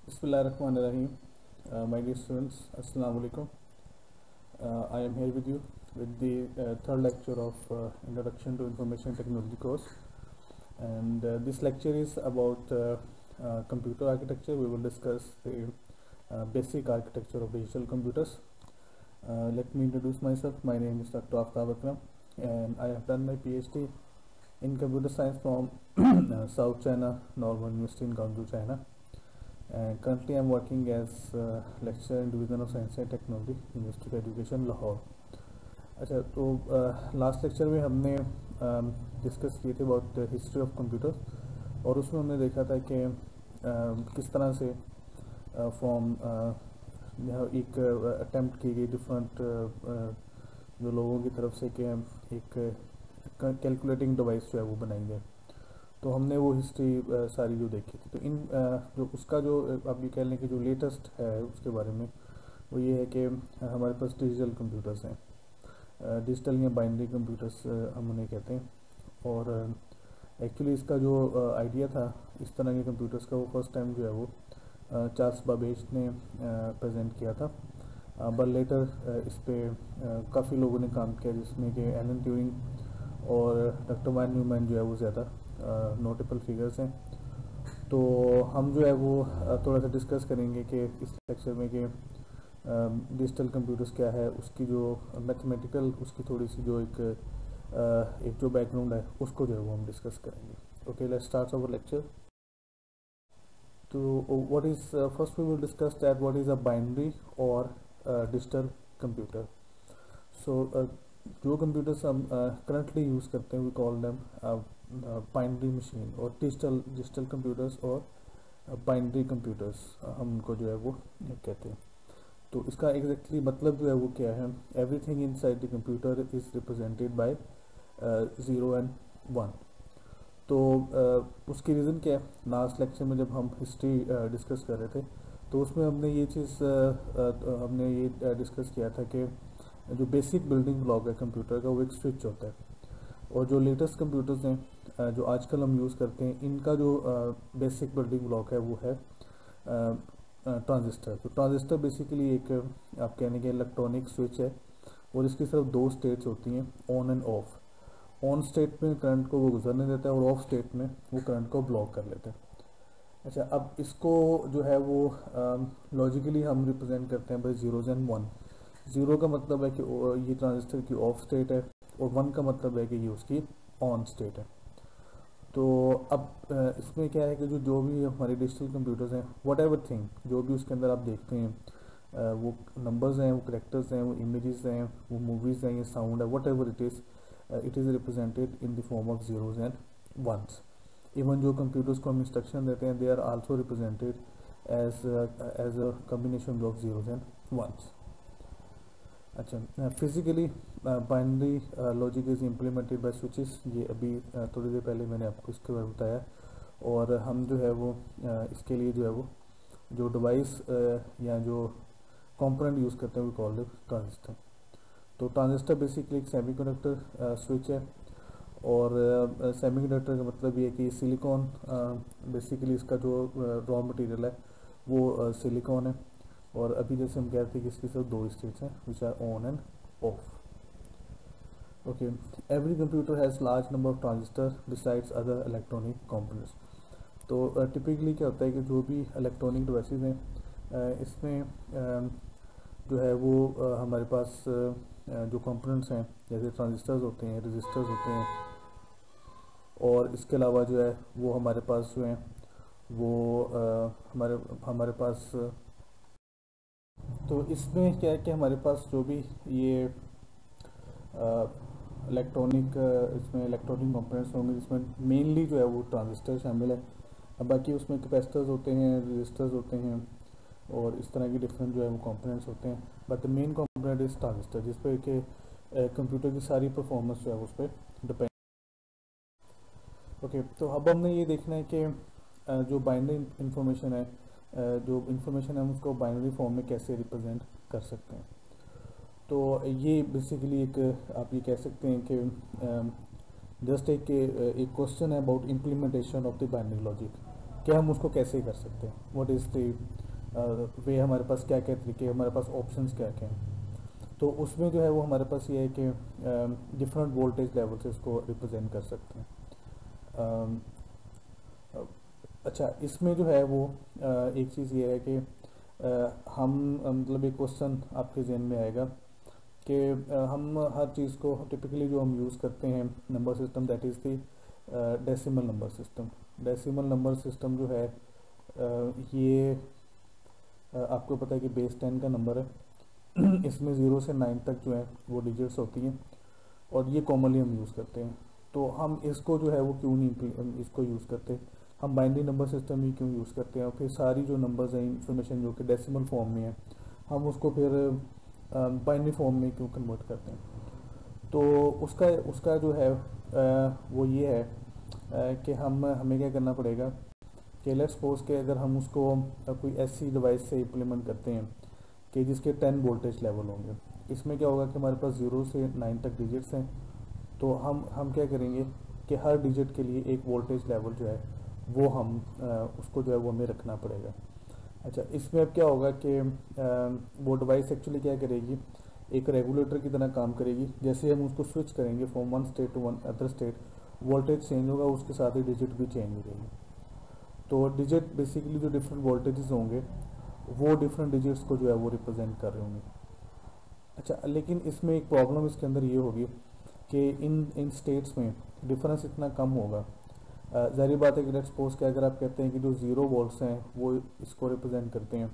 Bismillahirrahmanirrahim. My dear students, Assalamu alaikum. I am here with you with the third lecture of Introduction to Information Technology course, and this lecture is about computer architecture. We will discuss the basic architecture of digital computers. Let me introduce myself. My name is Dr. Aftab Akram, and I have done my PhD in computer science from South China Normal University in Guangzhou, China. And currently I'm working as lecturer in Division of Science and Technology, University of Education, Lahore. अच्छा, तो last lecture में हमने discuss किए थे about history of computer, और उसमें हमने देखा था कि किस तरह से फ्रॉम एक अटेम्प्ट की गई डिफरेंट जो लोगों की तरफ से कि एक कैलकुलेटिंग डिवाइस जो है वो बनाई जाए. तो हमने वो हिस्ट्री सारी जो देखी थी. तो इन जो उसका जो आप ये कह लें कि जो लेटेस्ट है उसके बारे में वो ये है कि हमारे पास डिजिटल कंप्यूटर्स हैं. डिजिटल या बाइनरी कंप्यूटर्स हम उन्हें कहते हैं. और एक्चुअली इसका जो आइडिया था इस तरह के कंप्यूटर्स का, वो फर्स्ट टाइम जो है वो चार्ल्स बाबेज ने प्रेजेंट किया था. बट लेटर इस पर काफ़ी लोगों ने काम किया, जिसमें कि एलन ट्यूरिंग और डॉक्टर वैन न्यूमैन जो है वो ज़्यादा नोटेबल फिगर्स हैं. तो हम जो है वो थोड़ा सा डिस्कस करेंगे कि इस लेक्चर में कि डिजिटल कंप्यूटर्स क्या है, उसकी जो मैथमेटिकल उसकी थोड़ी सी जो एक जो बैकग्राउंड है उसको जो है वो हम डिस्कस करेंगे. Okay, let's start our lecture. तो what is first we will discuss that what is a binary और डिजिटल कंप्यूटर. सो जो कंप्यूटर्स हम करंटली यूज़ करते हैं we call them binary machine, और डिजिटल कंप्यूटर्स और बाइनरी कंप्यूटर्स हम उनको जो है वो कहते हैं. तो इसका एग्जैक्टली मतलब जो है वो क्या है, everything inside the computer is represented by 0 and 1. तो उसकी रीज़न क्या है, लास्ट लेक्चर में जब हम हिस्ट्री डिस्कस कर रहे थे तो उसमें हमने ये चीज़ हमने ये डिस्कस किया था कि जो बेसिक बिल्डिंग ब्लॉक है कंप्यूटर का वो एक स्विच होता है. और जो लेटेस्ट कंप्यूटर्स हैं जो आजकल हम यूज़ करते हैं, इनका जो बेसिक बिल्डिंग ब्लॉक है वो है ट्रांजिस्टर. तो ट्रांजिस्टर बेसिकली एक आप कहने के इलेक्ट्रॉनिक स्विच है, और इसकी सिर्फ दो स्टेट्स होती हैं, on and of. On state में करंट को वो गुजरने देता है और ऑफ स्टेट में वो करंट को ब्लॉक कर लेता है. अच्छा, अब इसको जो है वो लॉजिकली हम रिप्रेजेंट करते हैं by zeros and one. Zero का मतलब है कि ये ट्रांजिस्टर की ऑफ स्टेट है, और वन का मतलब है कि ये उसकी ऑन स्टेट है. तो अब इसमें क्या है कि जो भी हमारे डिजिटल कंप्यूटर्स हैं, वट एवर थिंग जो भी उसके अंदर आप देखते हैं, वो नंबर्स हैं, वो करेक्टर्स हैं, वो इमेजेस हैं, वो मूवीज़ हैं, ये साउंड है, whatever it is represented in the form of zeros and ones. Even जो कंप्यूटर्स को हम इंस्ट्रक्शन देते हैं they are also represented as a combination of zeros and ones. अच्छा, physically binary logic is implemented by switches. ये अभी थोड़ी देर पहले मैंने आपको इसके बारे में बताया. और हम जो है वो इसके लिए जो है वो जो डिवाइस या जो कंपोनेंट यूज़ करते हैं वो कॉल्ड ट्रांजिस्टर. तो ट्रांजिस्टर बेसिकली एक सेमीकंडक्टर स्विच है, और सेमीकंडक्टर का मतलब ये है कि सिलिकॉन बेसिकली इसका जो रॉ मटेरियल है वो सिलिकॉन है. और अभी जैसे हम कहते हैं कि इसकी सिर्फ दो स्टेट्स हैं which are on and off. Okay, every computer has large number of transistor besides other electronic components. तो टिपिकली क्या होता है कि जो भी इलेक्ट्रॉनिक डिवाइसेस हैं इसमें जो है वो हमारे पास जो कंपोनेंट्स हैं जैसे ट्रांजिस्टर्स होते हैं, रजिस्टर्स होते हैं, और इसके अलावा जो है वो हमारे पास जो हैं वो हमारे पास तो इसमें क्या है कि हमारे पास जो भी ये इलेक्ट्रॉनिक इसमें इलेक्ट्रॉनिक कंपोनेंट्स होंगे जिसमें मेनली जो है वो ट्रांजिस्टर शामिल है. अब बाकी उसमें कैपेसिटर्स होते हैं, रजिस्टर्स होते हैं, और इस तरह के डिफरेंट जो है वो कंपोनेंट्स होते हैं. But the main component is transistor, जिस पर कि कंप्यूटर की सारी परफॉर्मेंस जो है उस पर डिपेंड. ओके, तो अब हमने ये देखना है कि जो बाइनरी इंफॉर्मेशन है, जो इंफॉर्मेशन है हम उसको बाइनरी फॉर्म में कैसे रिप्रेजेंट कर सकते हैं. तो ये बेसिकली एक आप ये कह सकते हैं कि जस्ट एक क्वेश्चन है about implementation of the binary logic. कि हम उसको कैसे कर सकते हैं, व्हाट इज़ द वे, हमारे पास क्या क्या तरीके, हमारे पास ऑप्शंस क्या क्या हैं। तो उसमें जो है वो हमारे पास ये है कि डिफरेंट वोल्टेज लेवल से इसको रिप्रेजेंट कर सकते हैं। अम, अच्छा, इसमें जो है वो एक चीज़ ये है कि हम मतलब एक क्वेश्चन आपके जहन में आएगा कि हम हर चीज़ को टिपिकली जो हम यूज़ करते हैं number system, that is the decimal number system. Decimal number system जो है ये आपको पता है कि बेस 10 का नंबर है। इसमें 0 से 9 तक जो है वो डिजिट्स होती हैं और ये कॉमनली हम यूज़ करते हैं। तो हम इसको जो है वो क्यों नहीं इसको यूज़ करते, हम बाइनरी नंबर सिस्टम ही क्यों यूज़ करते हैं, और फिर सारी जो नंबर्स हैं इंफॉर्मेशन जो कि डेसिमल फॉर्म में है हम उसको फिर बाइनरी फॉर्म में क्यों कन्वर्ट करते हैं। तो उसका उसका जो है वो ये है कि हमें क्या करना पड़ेगा कि लेट्स सपोज के अगर हम उसको कोई ऐसी डिवाइस से इम्प्लीमेंट करते हैं कि जिसके 10 वोल्टेज लेवल होंगे। इसमें क्या होगा कि हमारे पास 0 से 9 तक डिजिट्स हैं। तो हम क्या करेंगे कि हर डिजिट के लिए एक वोल्टेज लेवल जो है वो हम उसको जो है वो हमें रखना पड़ेगा। अच्छा, इसमें अब क्या होगा कि वो डिवाइस एक्चुअली क्या करेगी, एक रेगुलेटर की तरह काम करेगी। जैसे हम उसको स्विच करेंगे from one state to one other state, voltage change होगा, उसके साथ ही डिजिट भी चेंज हो जाएगी। तो डिजिट बेसिकली जो डिफरेंट वोल्टेजेस होंगे वो डिफरेंट डिजिट्स को जो है वो रिप्रेजेंट कर रहे होंगे। अच्छा, लेकिन इसमें एक प्रॉब्लम इसके अंदर ये होगी कि इन इन स्टेट्स में डिफरेंस इतना कम होगा। ज़ाहिर बात है कि लेट्स सपोज कि अगर आप कहते हैं कि जो 0 वोल्ट्स हैं वो इसको रिप्रेजेंट करते हैं,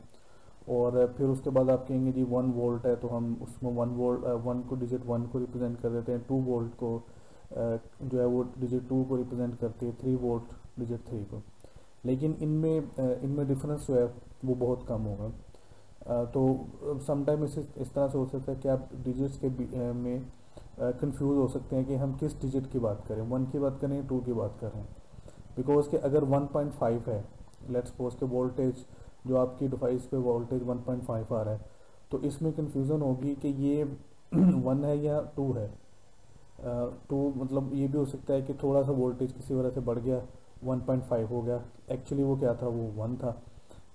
और फिर उसके बाद आप कहेंगे जी 1 वोल्ट है तो हम उसमें 1 वोल्ट 1 को डिजिट 1 को रिप्रेजेंट कर देते हैं, 2 वोल्ट को जो है वो डिजिट 2 को रिप्रेजेंट करती है, 3 वोल्ट डिजिट 3 को। लेकिन इनमें डिफरेंस जो है वो बहुत कम होगा। तो समटाइम इस तरह से हो सकता है कि आप डिजिट्स के में कंफ्यूज हो सकते हैं कि हम किस डिजिट की बात करें, 1 की बात करें, 2 की बात करें। बिकॉज कि अगर 1.5 है, लेट्स सपोज के वोल्टेज जो आपकी डिवाइस पे वोल्टेज 1.5 आ रहा है, तो इसमें कंफ्यूजन होगी कि ये 1 है या 2 है। 2 मतलब ये भी हो सकता है कि थोड़ा सा वोल्टेज किसी वजह से बढ़ गया, 1.5 हो गया, एक्चुअली वो क्या था, वो 1 था।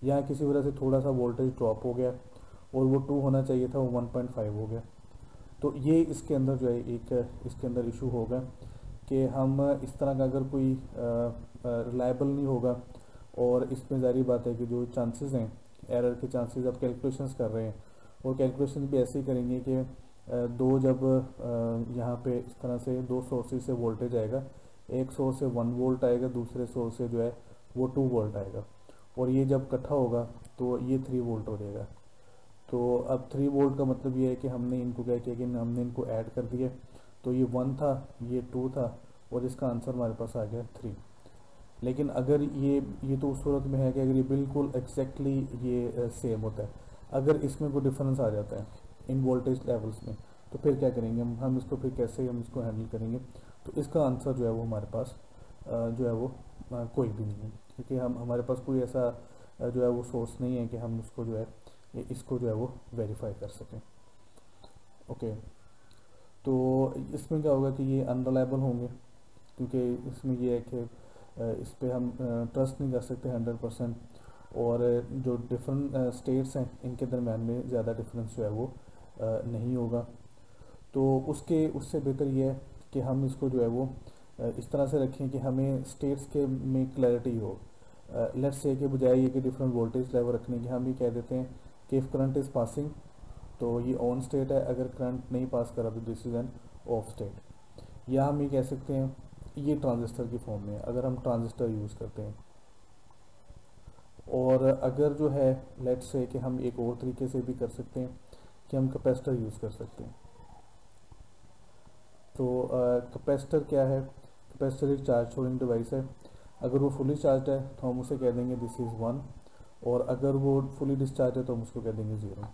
या किसी वजह से थोड़ा सा वोल्टेज ड्रॉप हो गया और वो 2 होना चाहिए था, वो 1.5 हो गया। तो ये इसके अंदर जो है एक इसके अंदर इशू होगा कि हम इस तरह का अगर कोई रिलायबल नहीं होगा, और इसमें ज़ाहिर बात है कि जो चांसेस हैं एरर के चांसेस, आप कैलकुलेशंस कर रहे हैं और कैलकुलेशन भी ऐसे ही करेंगे कि दो जब यहाँ पे इस तरह से दो सोर्सेज से वोल्टेज आएगा, एक सोर्स से 1 वोल्ट आएगा, दूसरे सोर्स से जो है वो 2 वोल्ट आएगा, और ये जब इकट्ठा होगा तो ये 3 वोल्ट हो जाएगा। तो अब 3 वोल्ट का मतलब ये है कि हमने इनको क्या किया कि हमने इनको ऐड कर दिया, तो ये 1 था, ये 2 था, और इसका आंसर हमारे पास आ गया 3। लेकिन अगर ये तो उस सूरत में है कि अगर ये बिल्कुल एग्जैक्टली ये सेम होता है, अगर इसमें कोई डिफरेंस आ जाता है इन वोल्टेज लेवल्स में, तो फिर क्या करेंगे हम इसको फिर कैसे हम इसको हैंडल करेंगे। तो इसका आंसर जो है वो हमारे पास जो है वो कोई भी नहीं है, क्योंकि हमारे पास कोई ऐसा जो है वो सोर्स नहीं है कि हम उसको जो है इसको जो है वो वेरीफाई कर सकें। ओके, तो इसमें क्या होगा कि ये अनरिलायबल होंगे, क्योंकि इसमें ये है कि इस पर हम ट्रस्ट नहीं कर सकते 100%, और जो डिफरेंट स्टेट्स हैं इनके दरम्यान में ज़्यादा डिफरेंस जो है वो नहीं होगा। तो उससे बेहतर ये है कि हम इसको जो है वो इस तरह से रखें कि हमें स्टेट्स के में क्लैरिटी हो। लेट्स से के बजाय ये कि डिफरेंट वोल्टेज लेवल रखने की, हम ये कह देते हैं कि इफ़ करंट इज़ पासिंग तो ये ऑन स्टेट है, अगर करंट नहीं पास करा तो this is an of state. या हम ये कह सकते हैं ये ट्रांजिस्टर की फॉर्म में, अगर हम ट्रांजिस्टर यूज़ करते हैं। और अगर जो है लेट्स से कि हम एक और तरीके से भी कर सकते हैं कि हम कैपेसिटर यूज़ कर सकते हैं। तो कैपेसिटर क्या है, कैपेसिटर एक चार्ज छोड़िंग डिवाइस है। अगर वो फुली चार्ज है तो हम उसे कह देंगे दिस इज़ 1, और अगर वो फुली डिस्चार्ज है तो हम उसको कह देंगे 0।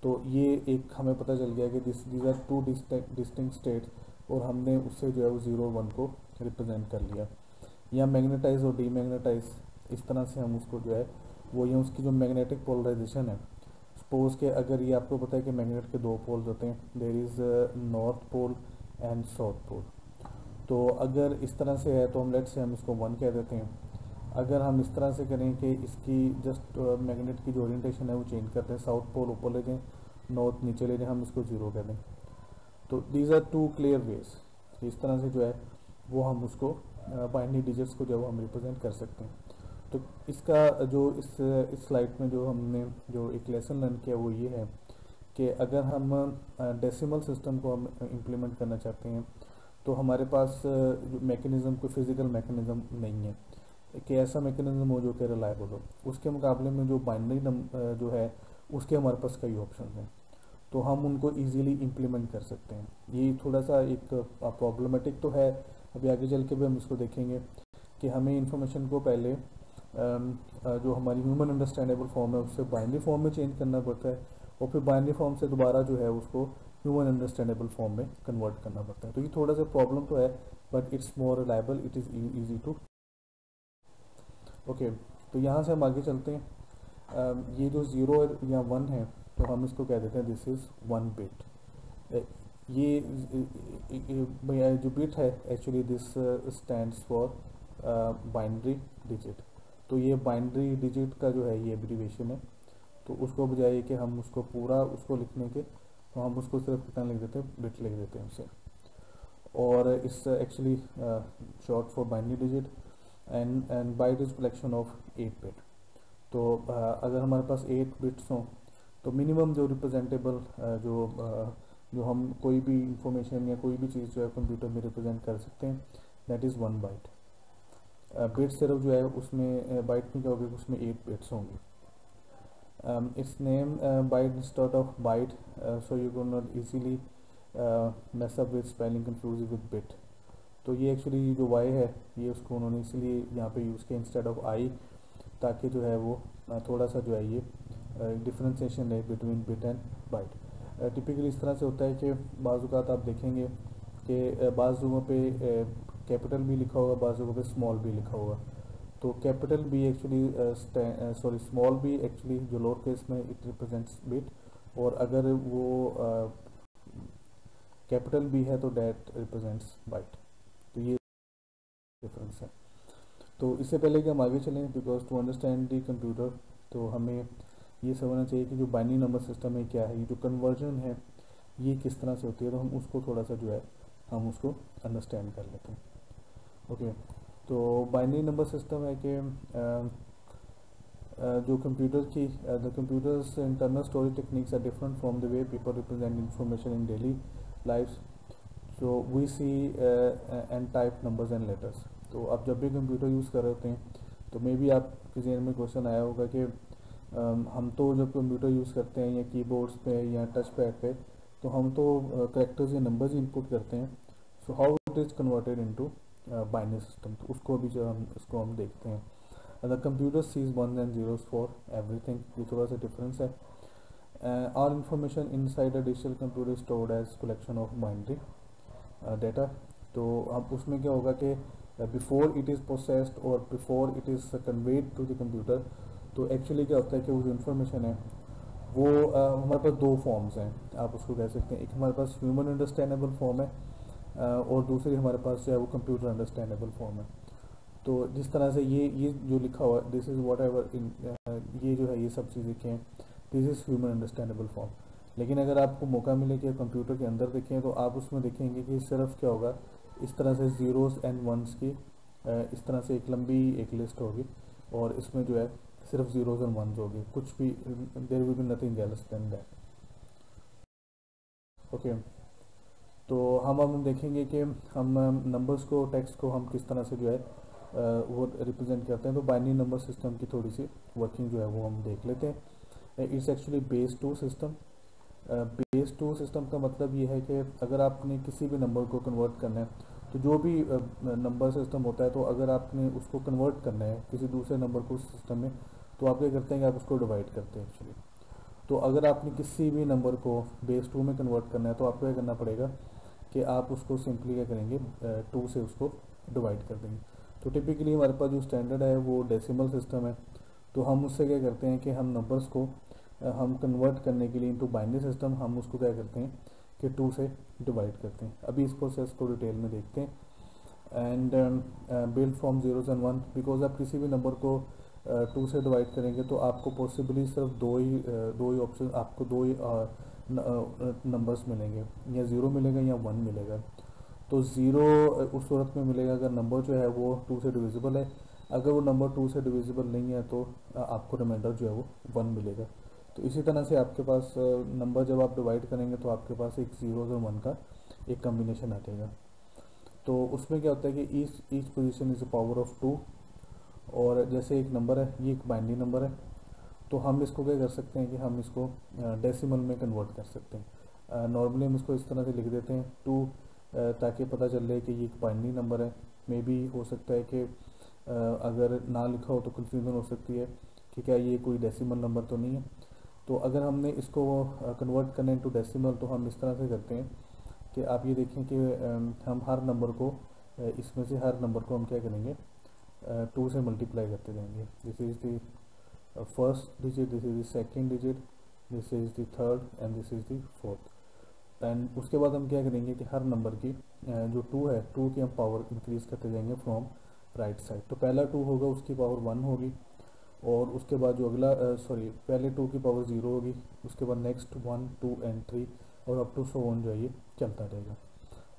तो ये एक हमें पता चल गया कि these are two distinct states, और हमने उससे जो है वो 0 1 को रिप्रेजेंट कर लिया। या मैग्नेटाइज और डीमैग्नेटाइज, इस तरह से हम उसको जो है वो, ये उसकी जो मैग्नेटिक पोलराइजेशन है, सपोज के अगर ये आपको पता है कि मैग्नेट के 2 पोल्स होते हैं, there is north pole and south pole. तो अगर इस तरह से है तो हम लेट से हम इसको 1 कह देते हैं। अगर हम इस तरह से करें कि इसकी जस्ट मैग्नेट की जो ओरिएंटेशन है वो चेंज कर दें, साउथ पोल ऊपर ले जाएं, नॉर्थ नीचे ले जाएं, हम इसको ज़ीरो कर दें, तो these are two clear ways. इस तरह से जो है वो हम उसको बाइनरी डिजिट्स को जो है हम रिप्रेजेंट कर सकते हैं। तो इसका जो इस स्लाइड में जो हमने जो एक लेसन लर्न किया वो ये है कि अगर हम डेसिमल सिस्टम को हम इम्प्लीमेंट करना चाहते हैं तो हमारे पास जो मैकेनिज़्म कोई फिज़िकल मैकेनिज़्म नहीं है कि ऐसा मैकेनिज़्म हो जो कि रिलायबल हो। उसके मुकाबले में जो बाइनरी जो है उसके हमारे पास कई ऑप्शन हैं, तो हम उनको इजीली इम्प्लीमेंट कर सकते हैं। ये थोड़ा सा एक प्रॉब्लमेटिक तो है, अभी आगे चल के भी हम इसको देखेंगे कि हमें इंफॉर्मेशन को पहले जो हमारी ह्यूमन अंडरस्टैंडेबल फॉर्म है उससे बाइनरी फॉर्म में चेंज करना पड़ता है, और फिर बाइनरी फॉर्म से दोबारा जो है उसको ह्यूमन अंडरस्टैंडेबल फॉर्म में कन्वर्ट करना पड़ता है। तो ये थोड़ा सा प्रॉब्लम तो है, but it's more reliable, it is easy to. Okay, तो यहाँ से हम आगे चलते हैं। ये जो ज़ीरो या वन है तो हम इसको कह देते हैं दिस इज़ वन बिट। ये जो बिट है actually this stands for binary digit. तो ये बाइनरी डिजिट का जो है ये एब्रीविएशन है, तो उसको बजाय कि हम उसको पूरा उसको लिखने के तो हम उसको सिर्फ कितना लिख देते हैं, बिट लिख देते हैं उसे। और इस actually short for binary digit and byte is collection of 8 bit. तो अगर हमारे पास 8 बिट्स हों तो मिनिमम जो रिप्रेजेंटेबल जो हम कोई भी इंफॉर्मेशन या कोई भी चीज़ जो है कंप्यूटर में रिप्रेजेंट कर सकते हैं दैट इज़ 1 बाइट। बिट सिर्फ जो है उसमें बाइट में क्या होगी, उसमें 8 बिट्स होंगी। its name byte instead of byte, so you could not easily mess up with spelling confusing with bit। तो ये एक्चुअली जो y है ये उसको उन्होंने इसलिए यहाँ पे यूज़ किया इंस्टेड ऑफ i, ताकि जो है वो थोड़ा सा जो है ये डिफ्रेंसिएशन है between bit and byte. Typically इस तरह से होता है कि बाज़ औक़ात आप देखेंगे कि बाज़ जगहों पे कैपिटल भी लिखा होगा, बाज़ जगहों पे स्मॉल भी लिखा होगा। तो capital B actually small B actually जो लोअर केस में इट रिप्रेजेंट्स बिट, और अगर वो कैपिटल बी है तो डैट रिप्रेजेंट्स बाइट। तो ये डिफरेंस है। तो इससे पहले कि हम आगे चलें, because to understand the computer तो हमें ये समझना चाहिए कि जो बाइनरी नंबर सिस्टम है क्या है, ये जो कन्वर्जन है ये किस तरह से होती है, तो हम उसको थोड़ा सा जो है हम उसको अंडरस्टैंड कर लेते हैं। ओके, तो बाइनरी नंबर सिस्टम है कि जो कंप्यूटर की the computer's internal storage techniques are different from the way people represent information in daily life. So we see and type numbers and letters. तो आप जब भी कंप्यूटर यूज़ कर रहे होते हैं तो मे बी आपके ज़हन में क्वेश्चन आया होगा कि हम तो जब कंप्यूटर यूज़ करते हैं या कीबोर्ड्स पे या टच पैड पे तो हम तो कैरेक्टर्स या नंबर्स इनपुट करते हैं। So how it is converted into binary system, तो उसको भी जो हम इसको हम देखते हैं। The computer sees ones and zeros for everything, ये थोड़ा सा डिफरेंस है। All information inside a digital computer stored as collection of binary data. तो अब उसमें क्या होगा कि बिफोर इट इज़ प्रोसेस्ड और before it is conveyed to the computer, तो एक्चुअली क्या होता है कि वो जो इन्फॉर्मेशन है वो हमारे पास दो फॉर्म्स हैं, आप उसको कह सकते हैं। एक हमारे पास ह्यूमन अंडरस्टैंडेबल फॉर्म है और दूसरी हमारे पास जो है वो कंप्यूटर अंडरस्टैंडेबल फॉर्म है। तो जिस तरह से ये जो लिखा हुआ है this is what ever in, ये जो है ये सब चीज़ें क्या हैं, this is human understandable form. लेकिन अगर आपको मौका मिले कि कंप्यूटर के अंदर देखें तो आप उसमें देखेंगे कि सिर्फ क्या होगा, इस तरह से ज़ीरोज़ एंड वंस की इस तरह से एक लंबी एक लिस्ट होगी, और इसमें जो है सिर्फ ज़ीरोज़ एंड वंस होगी, कुछ भी there will be nothing else than that. Okay, तो हम देखेंगे कि हम नंबर्स को टेक्स्ट को हम किस तरह से जो है वो रिप्रेजेंट करते हैं। तो बाइनरी नंबर सिस्टम की थोड़ी सी वर्किंग जो है वो हम देख लेते हैं। It's actually base two system. Base two system का मतलब ये है कि अगर आपने किसी भी नंबर को कन्वर्ट करना है, तो जो भी नंबर सिस्टम होता है, तो अगर आपने उसको कन्वर्ट करना है किसी दूसरे नंबर को सिस्टम में, तो आप क्या करते हैं कि आप उसको डिवाइड करते हैं एक्चुअली। तो अगर आपने किसी भी नंबर को बेस टू में कन्वर्ट करना है तो आपको क्या करना पड़ेगा कि आप उसको सिंपली क्या करेंगे, 2 से उसको डिवाइड कर देंगे। तो टिपिकली हमारे पास जो स्टैंडर्ड है वो डेसिमल सिस्टम है, तो हम उससे क्या करते हैं कि हम नंबर्स को हम कन्वर्ट करने के लिए इनटू बाइनरी सिस्टम हम उसको क्या करते हैं कि 2 से डिवाइड करते हैं। अभी इस प्रोसेस को डिटेल में देखते हैं। And build from zeros and one, because आप किसी भी नंबर को टू से डिवाइड करेंगे तो आपको पॉसिबली सिर्फ दो ही ऑप्शन, आपको दो ही नंबर्स मिलेंगे, या ज़ीरो मिलेगा या वन मिलेगा। तो ज़ीरो उस सूरत में मिलेगा अगर नंबर जो है वो टू से डिविजिबल है, अगर वो नंबर टू से डिविजिबल नहीं है तो आपको रिमाइंडर जो है वो वन मिलेगा। तो इसी तरह से आपके पास नंबर जब आप डिवाइड करेंगे तो आपके पास एक ज़ीरो और वन का एक कम्बिनेशन आ जाएगा। तो उसमें क्या होता है कि each position is a power of two, और जैसे एक नंबर है, ये एक बाइनरी नंबर है, तो हम इसको क्या कर सकते हैं कि हम इसको डेसिमल में कन्वर्ट कर सकते हैं। नॉर्मली हम इसको इस तरह से लिख देते हैं टू, ताकि पता चले कि ये एक बाइनरी नंबर है। मे बी हो सकता है कि अगर ना लिखा हो तो कन्फ्यूज़न हो सकती है कि क्या ये कोई डेसिमल नंबर तो नहीं है। तो अगर हमने इसको कन्वर्ट करना इनटू डेसिमल तो हम इस तरह से करते हैं कि आप ये देखें कि हम हर नंबर को इसमें से हर नंबर को हम क्या करेंगे, टू से मल्टीप्लाई करते जाएंगे। This is the first digit, this is the second digit, this is the third and this is the fourth. And उसके बाद हम क्या करेंगे कि हर नंबर की जो टू है, टू की हम पावर इंक्रीज करते जाएंगे फ्रॉम राइट साइड। तो पहला टू होगा उसकी पावर वन होगी, और उसके बाद जो अगला पहले टू की पावर ज़ीरो होगी, उसके बाद next one two and three, और अप टू सो वन जो है ये चलता रहेगा।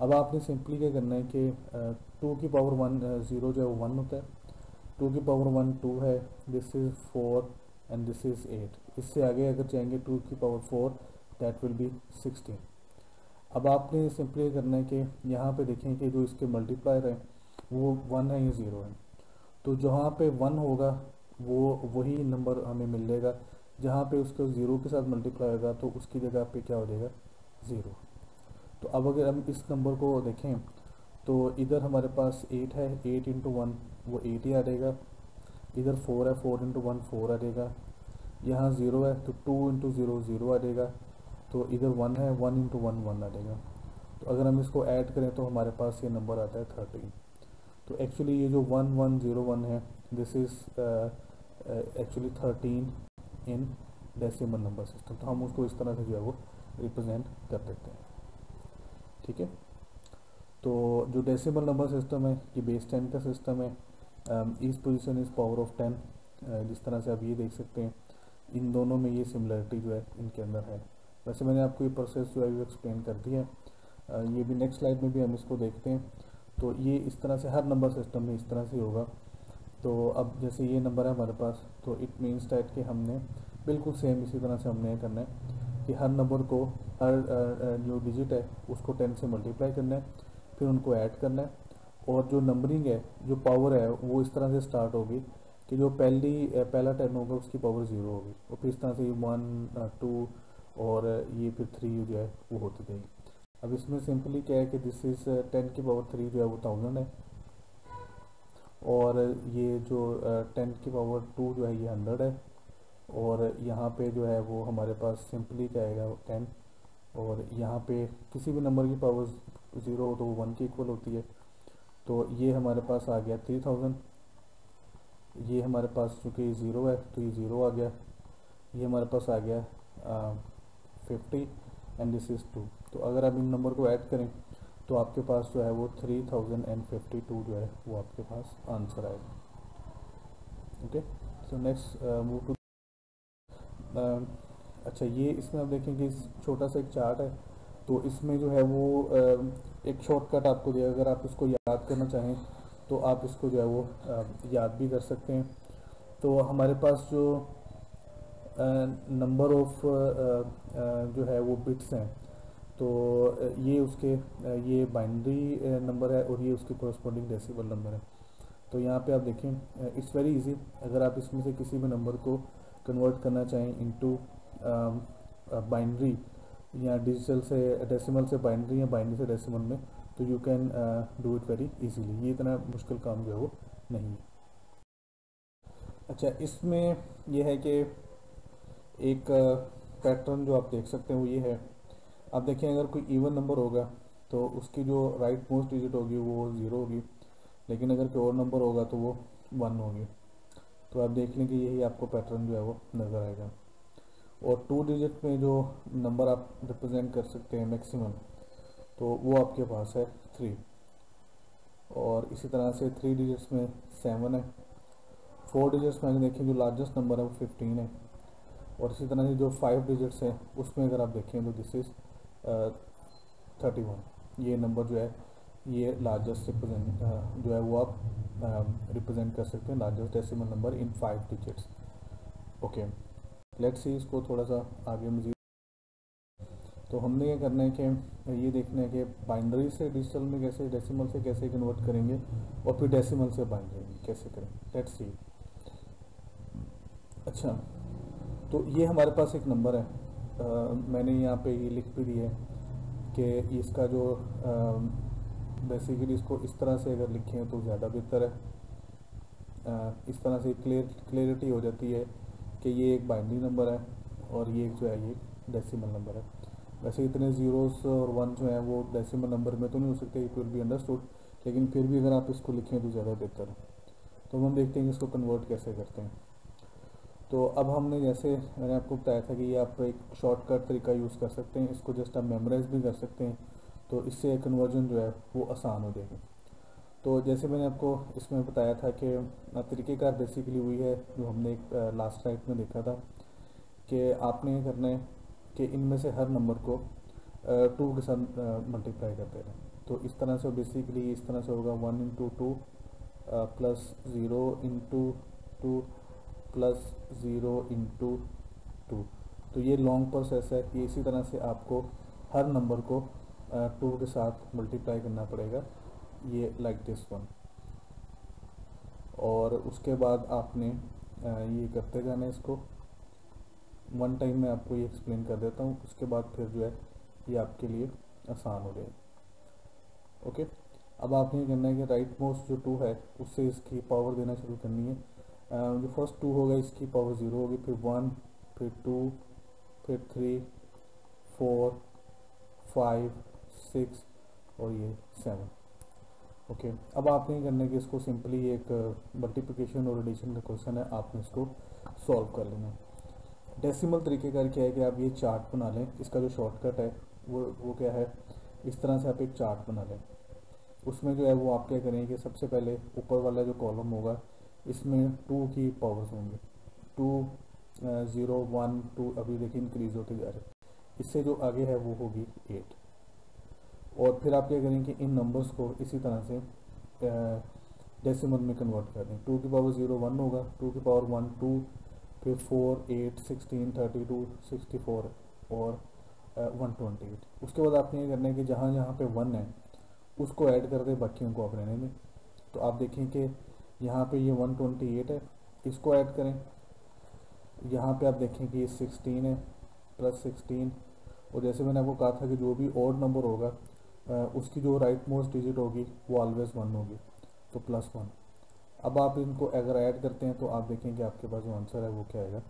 अब आपने सिंपली क्या करना है कि टू की पावर वन ज़ीरो जो है वो वन होता है, टू की पावर वन टू है, this is four and this is eight. इससे आगे अगर जाएंगे टू की power four, that will be 16। अब आपने सिंपली करना है कि यहाँ पे देखें कि जो इसके मल्टीप्लायर है वो वन है या ज़ीरो है। तो जहाँ पे वन होगा वो वही नंबर हमें मिल जाएगा, जहाँ पे उसको ज़ीरो के साथ मल्टीप्लाई होगा तो उसकी जगह पे क्या हो जाएगा, ज़ीरो। तो अब अगर हम इस नंबर को देखें तो इधर हमारे पास एट है, एट इंटू वन वो एट ही आ जाएगा, इधर फोर है, फोर इंटू वन फोर आ जाएगा, यहाँ ज़ीरो है तो टू इंटू ज़ीरो ज़ीरो आ जाएगा, तो इधर वन है, वन इंटू वन वन आ जाएगा। तो अगर हम इसको ऐड करें तो हमारे पास ये नंबर आता है 13। तो एक्चुअली ये जो 1101 है, this is actually 13 in decimal number system. तो हम उसको इस तरह से जो है वो रिप्रेजेंट कर देते हैं। ठीक है, तो जो डेसिमल नंबर सिस्टम है ये बेस 10 का सिस्टम है। Each position is power of 10, जिस तरह से आप ये देख सकते हैं इन दोनों में ये सिमिलरिटी जो है इनके अंदर है। वैसे मैंने आपको ये प्रोसेस जो है वो एक्सप्लेन कर दिया है, ये भी नेक्स्ट स्लाइड में भी हम इसको देखते हैं। तो ये इस तरह से हर नंबर सिस्टम में इस तरह से होगा। तो अब जैसे ये नंबर है हमारे पास, तो इट मीन्स डैट कि हमने बिल्कुल सेम इसी तरह से हमने करना है कि हर नंबर को, हर जो डिजिट है उसको 10 से मल्टीप्लाई करना है, फिर उनको ऐड करना है, और जो नंबरिंग है, जो पावर है वो इस तरह से स्टार्ट होगी कि जो पहला 10 होगा उसकी पावर ज़ीरो होगी, और फिर इस तरह से वन टू और ये फिर थ्री जो है वो होती जाएगी। अब इसमें सिंपली क्या है कि दिस इज़ 10 की पावर थ्री जो है वो 1000 है, और ये जो 10 की पावर टू जो है ये 100 है, और यहाँ पे जो है वो हमारे पास सिंपली क्या आएगा 10, और यहाँ पे किसी भी नंबर की पावर ज़ीरो हो तो वो वन की इक्वल होती है। तो ये हमारे पास आ गया 3000, ये हमारे पास चूँकि ज़ीरो है तो ये ज़ीरो आ गया, ये हमारे पास आ गया 50 एंड दिस इज़ 2। तो अगर आप इन नंबर को ऐड करें तो आपके पास जो है वो 3052 जो है वो आपके पास आंसर आएगा। Okay, so next move to. अच्छा, ये इसमें आप देखेंगे इस छोटा सा एक चार्ट है, तो इसमें जो है वो एक शॉर्टकट आपको दिया, अगर आप इसको याद करना चाहें तो आप इसको जो है वो याद भी कर सकते हैं। तो हमारे पास जो नंबर ऑफ जो है वो बिट्स हैं, तो ये उसके ये बाइनरी नंबर है और ये उसके कोरस्पॉन्डिंग डेसिमल नंबर है। तो यहाँ पे आप देखें इट्स वेरी इजी, अगर आप इसमें से किसी भी नंबर को कन्वर्ट करना चाहें इनटू बाइनरी या डिजिटल से डेसिमल से बाइनरी या बाइनरी से डेसिमल में, तो you can do it very easily. ये इतना मुश्किल काम जो है वो नहीं है। अच्छा, इसमें यह है कि एक पैटर्न जो आप देख सकते हैं वो ये है, आप देखें अगर कोई इवन नंबर होगा तो उसकी जो राइट मोस्ट डिजिट होगी वो ज़ीरो होगी, लेकिन अगर कोई और नंबर होगा तो वो वन होगी। तो आप देख लें कि यही आपको पैटर्न जो है वो नज़र आएगा। और टू डिजिट में जो नंबर आप रिप्रेजेंट कर सकते हैं मैक्सिमम, तो वो आपके पास है थ्री। और इसी तरह से 3 डिजिट्स में 7 है। 4 डिजिट्स में अगर देखें जो लार्जेस्ट नंबर है वो 15 है। और इसी तरह से जो 5 डिजिट्स है उसमें अगर आप देखें तो दिस इज़ 31। ये नंबर जो है ये लार्जेस्ट रिप्रेजेंट जो है वो आप रिप्रेजेंट कर सकते हैं largest decimal number in 5 digits. Okay, let's see इसको थोड़ा सा आगे मज़ीद। तो हमने ये करना है कि ये देखना है कि बाइनरी से डिजिटल में कैसे, डेसिमल से कैसे कन्वर्ट करेंगे और फिर डेसिमल से बाइनरी में कैसे करें। Let's see. अच्छा, तो ये हमारे पास एक नंबर है, मैंने यहाँ पे ये लिख भी दिया है कि इसका जो बेसिकली इसको इस तरह से अगर लिखें तो ज़्यादा बेहतर है। इस तरह से क्लियरिटी हो जाती है कि ये एक बाइनरी नंबर है और ये जो है ये डेसिमल नंबर है। वैसे इतने ज़ीरोस और वन जो है वो डेसिमल नंबर में तो नहीं हो सकते, इट विल बी अंडरस्टूड, लेकिन फिर भी अगर आप इसको लिखें तो ज़्यादा बेहतर है। तो हम देखते हैं कि इसको कन्वर्ट कैसे करते हैं। तो अब हमने जैसे मैंने आपको बताया था कि ये आप एक शॉर्टकट तरीका यूज़ कर सकते हैं, इसको जस्ट आप मेमोराइज भी कर सकते हैं, तो इससे कन्वर्जन जो है वो आसान हो जाएगी। तो जैसे मैंने आपको इसमें बताया था कि तरीक़ेकार बेसिकली हुई है जो हमने एक लास्ट स्लाइड में देखा था कि आपने ये करना है कि इनमें से हर नंबर को 2 के साथ मल्टीप्लाई करते रहें। तो इस तरह से बेसिकली इस तरह से होगा 1 into 2 plus 0 into 2 plus 0 into 2। तो ये लॉन्ग प्रोसेस है, ये इसी तरह से आपको हर नंबर को 2 के साथ मल्टीप्लाई करना पड़ेगा, ये लाइक दिस वन। और उसके बाद आपने ये करते जाना है इसको। वन टाइम में आपको ये एक्सप्लेन कर देता हूँ, उसके बाद फिर जो है ये आपके लिए आसान हो जाएगा। ओके, अब आपने ये करना है कि राइट मोस्ट जो 2 है उससे इसकी पावर देना शुरू करनी है। जो फर्स्ट 2 होगा इसकी पावर 0 होगी, फिर 1, फिर 2, फिर 3, 4, 5, 6 और ये 7। ओके, अब आपने ये करना है कि इसको सिंपली एक मल्टीप्लिकेशन और एडिशन का क्वेश्चन है, आपने इसको सॉल्व कर लेना है। डेसिमल तरीके का क्या है कि आप ये चार्ट बना लें, इसका जो शॉर्टकट है वो क्या है, इस तरह से आप एक चार्ट बना लें। उसमें जो है वो आप क्या करें कि सबसे पहले ऊपर वाला जो कॉलम होगा इसमें 2 की पावर्स होंगी, 2, 0, 1, 2, अभी देखिए इंक्रीज होते जा रहे हैं। इससे जो आगे है वो होगी 8। और फिर आप क्या करें कि इन नंबर्स को इसी तरह से डेसिमल में कन्वर्ट कर दें। 2 की पावर 0 1 होगा, 2 की पावर 1 2, फिर 4 8 16 32 64 और 128। उसके बाद आपने ये करना है कि जहाँ जहाँ पे 1 है उसको ऐड कर दें, बाकियों को आप रहने दें। तो आप देखें कि यहाँ पे ये 128 है, इसको ऐड करें। यहाँ पे आप देखें कि ये 16 है, प्लस 16। और जैसे मैंने आपको कहा था कि जो भी ऑड नंबर होगा उसकी जो राइट मोस्ट डिजिट होगी वो ऑलवेज 1 होगी, तो +1। अब आप इनको अगर ऐड करते हैं तो आप देखें कि आपके पास जो आंसर है वो क्या आएगा,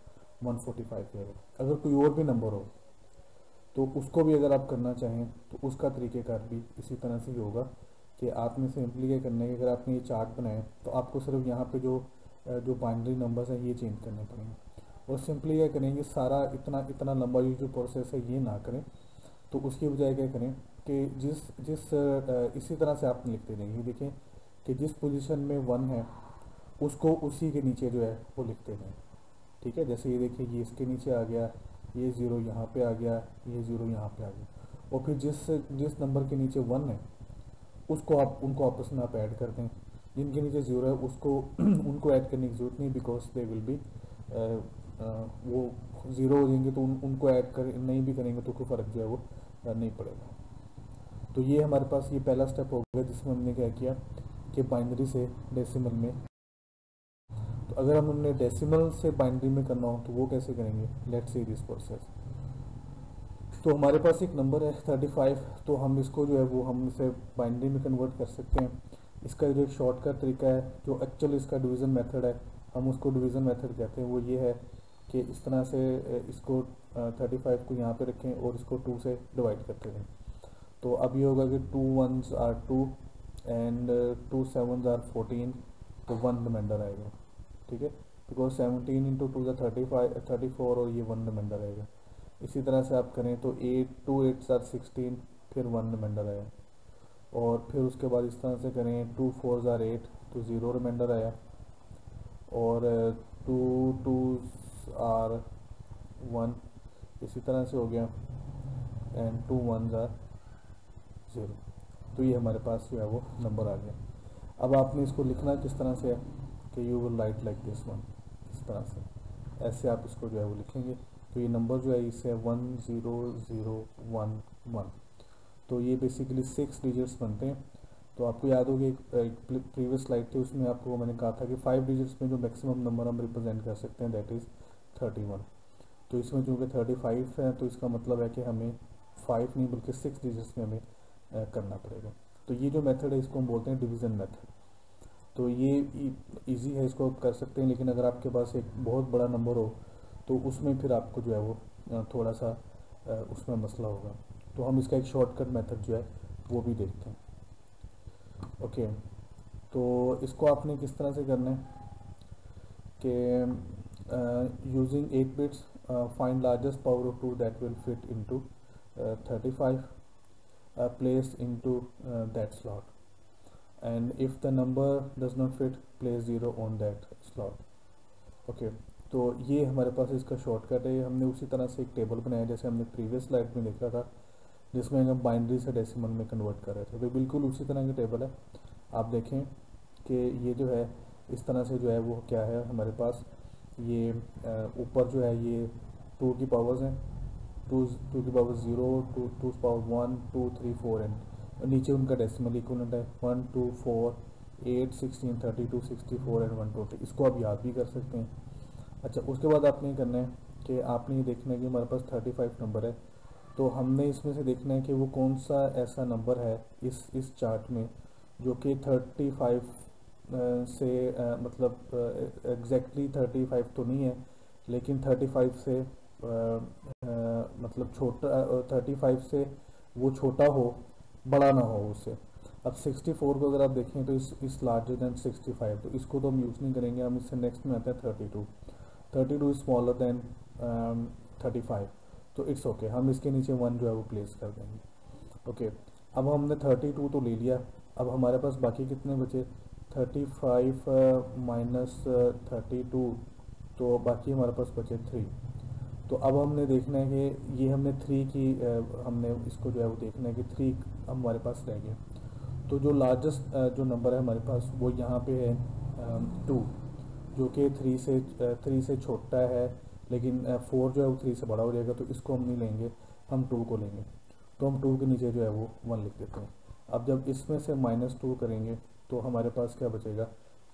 145 आएगा। अगर कोई और भी नंबर हो तो उसको भी अगर आप करना चाहें तो उसका तरीक़ेकार भी इसी तरह से ही होगा कि आपने सिंपली क्या करना है कि अगर आपने ये चार्ट बनाया तो आपको सिर्फ यहाँ पे जो बाइनरी नंबर्स हैं ये चेंज करने पड़ेंगे। और सिंपली क्या करेंगे, सारा इतना इतना लंबा ये जो प्रोसेस है ये ना करें, तो उसकी बजाय क्या करें कि इसी तरह से आप लिखते जाएंगे। देखें कि जिस पोजीशन में 1 है उसको उसी के नीचे जो है वो लिखते जाएं। ठीक है, जैसे ये देखिए ये इसके नीचे आ गया, ये 0 यहाँ पे आ गया, ये 0 यहाँ पे आ गया। और फिर जिस नंबर के नीचे 1 है उसको आप उनको आपस में आप ऐड कर दें। जिनके नीचे 0 है उसको उनको ऐड करने की ज़रूरत नहीं, बिकॉज दे विल बी वो 0 हो जाएंगे, तो उनको ऐड कर नहीं भी करेंगे तो कोई फ़र्क जो है वो नहीं पड़ेगा। तो ये हमारे पास ये पहला स्टेप हो गया जिसमें हमने क्या किया कि बाइनरी से डेसिमल में। तो अगर हमने डेसिमल से बाइनरी में करना हो तो वो कैसे करेंगे, लेट्स सी दिस प्रोसेस। तो हमारे पास एक नंबर है 35, तो हम इसको जो है वो हम इसे बाइनरी में कन्वर्ट कर सकते हैं। इसका जो एक शॉर्टकट तरीका है, जो एक्चुअल इसका डिवीज़न मेथड है, हम उसको डिवीज़न मेथड कहते हैं। वो ये है कि इस तरह से इसको 35 को यहाँ पे रखें और इसको 2 से डिवाइड करते रहें। तो अब ये होगा कि 2 1s are 2 and 2 7s are 14, तो 1 रिमाइंडर आएगा। ठीक है, बिकॉज 17 इंटू 2 34 और ये 1 रिमाइंडर आएगा। इसी तरह से आप करें तो 2 8s are 16, फिर 1 रिमाइंडर आएगा। और फिर उसके बाद इस तरह से करें 2 4 ज़ार 8 तो 0 रिमाइंडर आया, और 2 2 आर 1 इसी तरह से हो गया, एंड 2 1 ज़ार 0। तो ये हमारे पास जो है वो नंबर आ गया। अब आपने इसको लिखना किस तरह से है कि you will write like this one, इस तरह से ऐसे आप इसको जो है वो लिखेंगे। तो ये नंबर जो है इससे 10011। तो ये बेसिकली 6 डिजिट्स बनते हैं। तो आपको याद होगी एक प्रीवियस स्लाइड थी, उसमें आपको मैंने कहा था कि 5 डिजिट्स में जो मैक्सिमम नंबर हम रिप्रेजेंट कर सकते हैं दैट इज़ 31। तो इसमें चूँकि 35 है तो इसका मतलब है कि हमें 5 नहीं बल्कि 6 डिजिट्स में हमें करना पड़ेगा। तो ये जो मेथड है इसको हम बोलते हैं डिवीज़न मेथड। तो ये इजी है, इसको आप कर सकते हैं, लेकिन अगर आपके पास एक बहुत बड़ा नंबर हो तो उसमें फिर आपको जो है वो थोड़ा सा उसमें मसला होगा। तो हम इसका एक शॉर्टकट मेथड जो है वो भी देखते हैं। ओके, तो इसको आपने किस तरह से करना है कि using 8 bits find largest power of 2 that will fit into 35 placed into that slot, and if the number does not fit place 0 on that slot. Okay, तो ये हमारे पास इसका शॉर्टकट है। हमने उसी तरह से एक टेबल बनाया जैसे हमने प्रीवियस स्लाइड में देखा था, जिसमें हम बाइनरी से डेसिमल में कन्वर्ट कर रहे थे। तो बिल्कुल उसी तरह की टेबल है। आप देखें कि ये जो है इस तरह से जो है वो क्या है हमारे पास, ये ऊपर जो है ये 2 की पावर्स हैं, 2 की पावर 0, 2 पावर 1 2 3 4 एंड नीचे उनका डेसिमल इक्वलेंट है 1 2 4 8 16 32 64 एंड 120। इसको आप याद भी कर सकते हैं। अच्छा, उसके बाद आपने ये करना है कि आपने ये देखना है कि हमारे पास 35 नंबर है। तो हमने इसमें से देखना है कि वो कौन सा ऐसा नंबर है इस चार्ट में जो कि 35 से मतलब एग्जैक्टली 35 तो नहीं है, लेकिन 35 से मतलब छोटा 35 से वो छोटा हो, बड़ा ना हो उससे। अब 64 को अगर आप देखें तो इस लार्जर देन 65, तो इसको तो हम यूज़ नहीं करेंगे। हम इससे नेक्स्ट में आता है 32 इज स्मॉलर देन 35, तो इट्स ओके, हम इसके नीचे 1 जो है वो प्लेस कर देंगे। ओके, अब हमने 32 तो ले लिया। अब हमारे पास बाकी कितने बचे, 35 माइनस 32, तो बाकी हमारे पास बचे 3। तो अब हमने देखना है कि ये हमने 3 की हमने इसको जो है वो देखना है कि 3 हमारे पास रह गए। तो जो लार्जेस्ट जो नंबर है हमारे पास वो यहाँ पे है 2, जो कि 3 से छोटा है, लेकिन 4 जो है वो 3 से बड़ा हो जाएगा, तो इसको हम नहीं लेंगे, हम 2 को लेंगे। तो हम 2 के नीचे जो है वो 1 लिख देते हैं। अब जब इसमें से -2 करेंगे तो हमारे पास क्या बचेगा,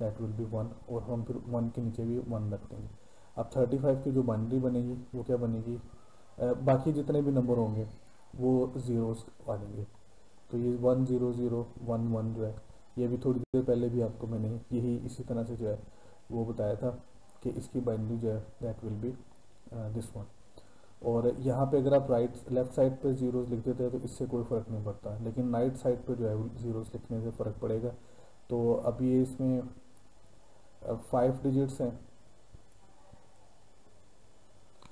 दैट विल बी 1, और हम फिर 1 के नीचे भी 1 रख देंगे। अब 35 की जो बाइनरी बनेगी वो क्या बनेगी, बाकी जितने भी नंबर होंगे वो ज़ीरोस आ जाएंगे। तो ये 1 0 0 1 1 जो है, ये भी थोड़ी देर पहले भी आपको मैंने यही इसी तरह से जो है वो बताया था कि इसकी बाइनरी जो है that will B this one. और यहाँ पे अगर आप लेफ्ट साइड पे ज़ीरोज़ लिख देते हैं तो इससे कोई फ़र्क नहीं पड़ता, लेकिन राइट साइड पे जो है ज़ीरोज़ लिखने से फ़र्क पड़ेगा। तो अब ये इसमें 5 डिजिट्स हैं,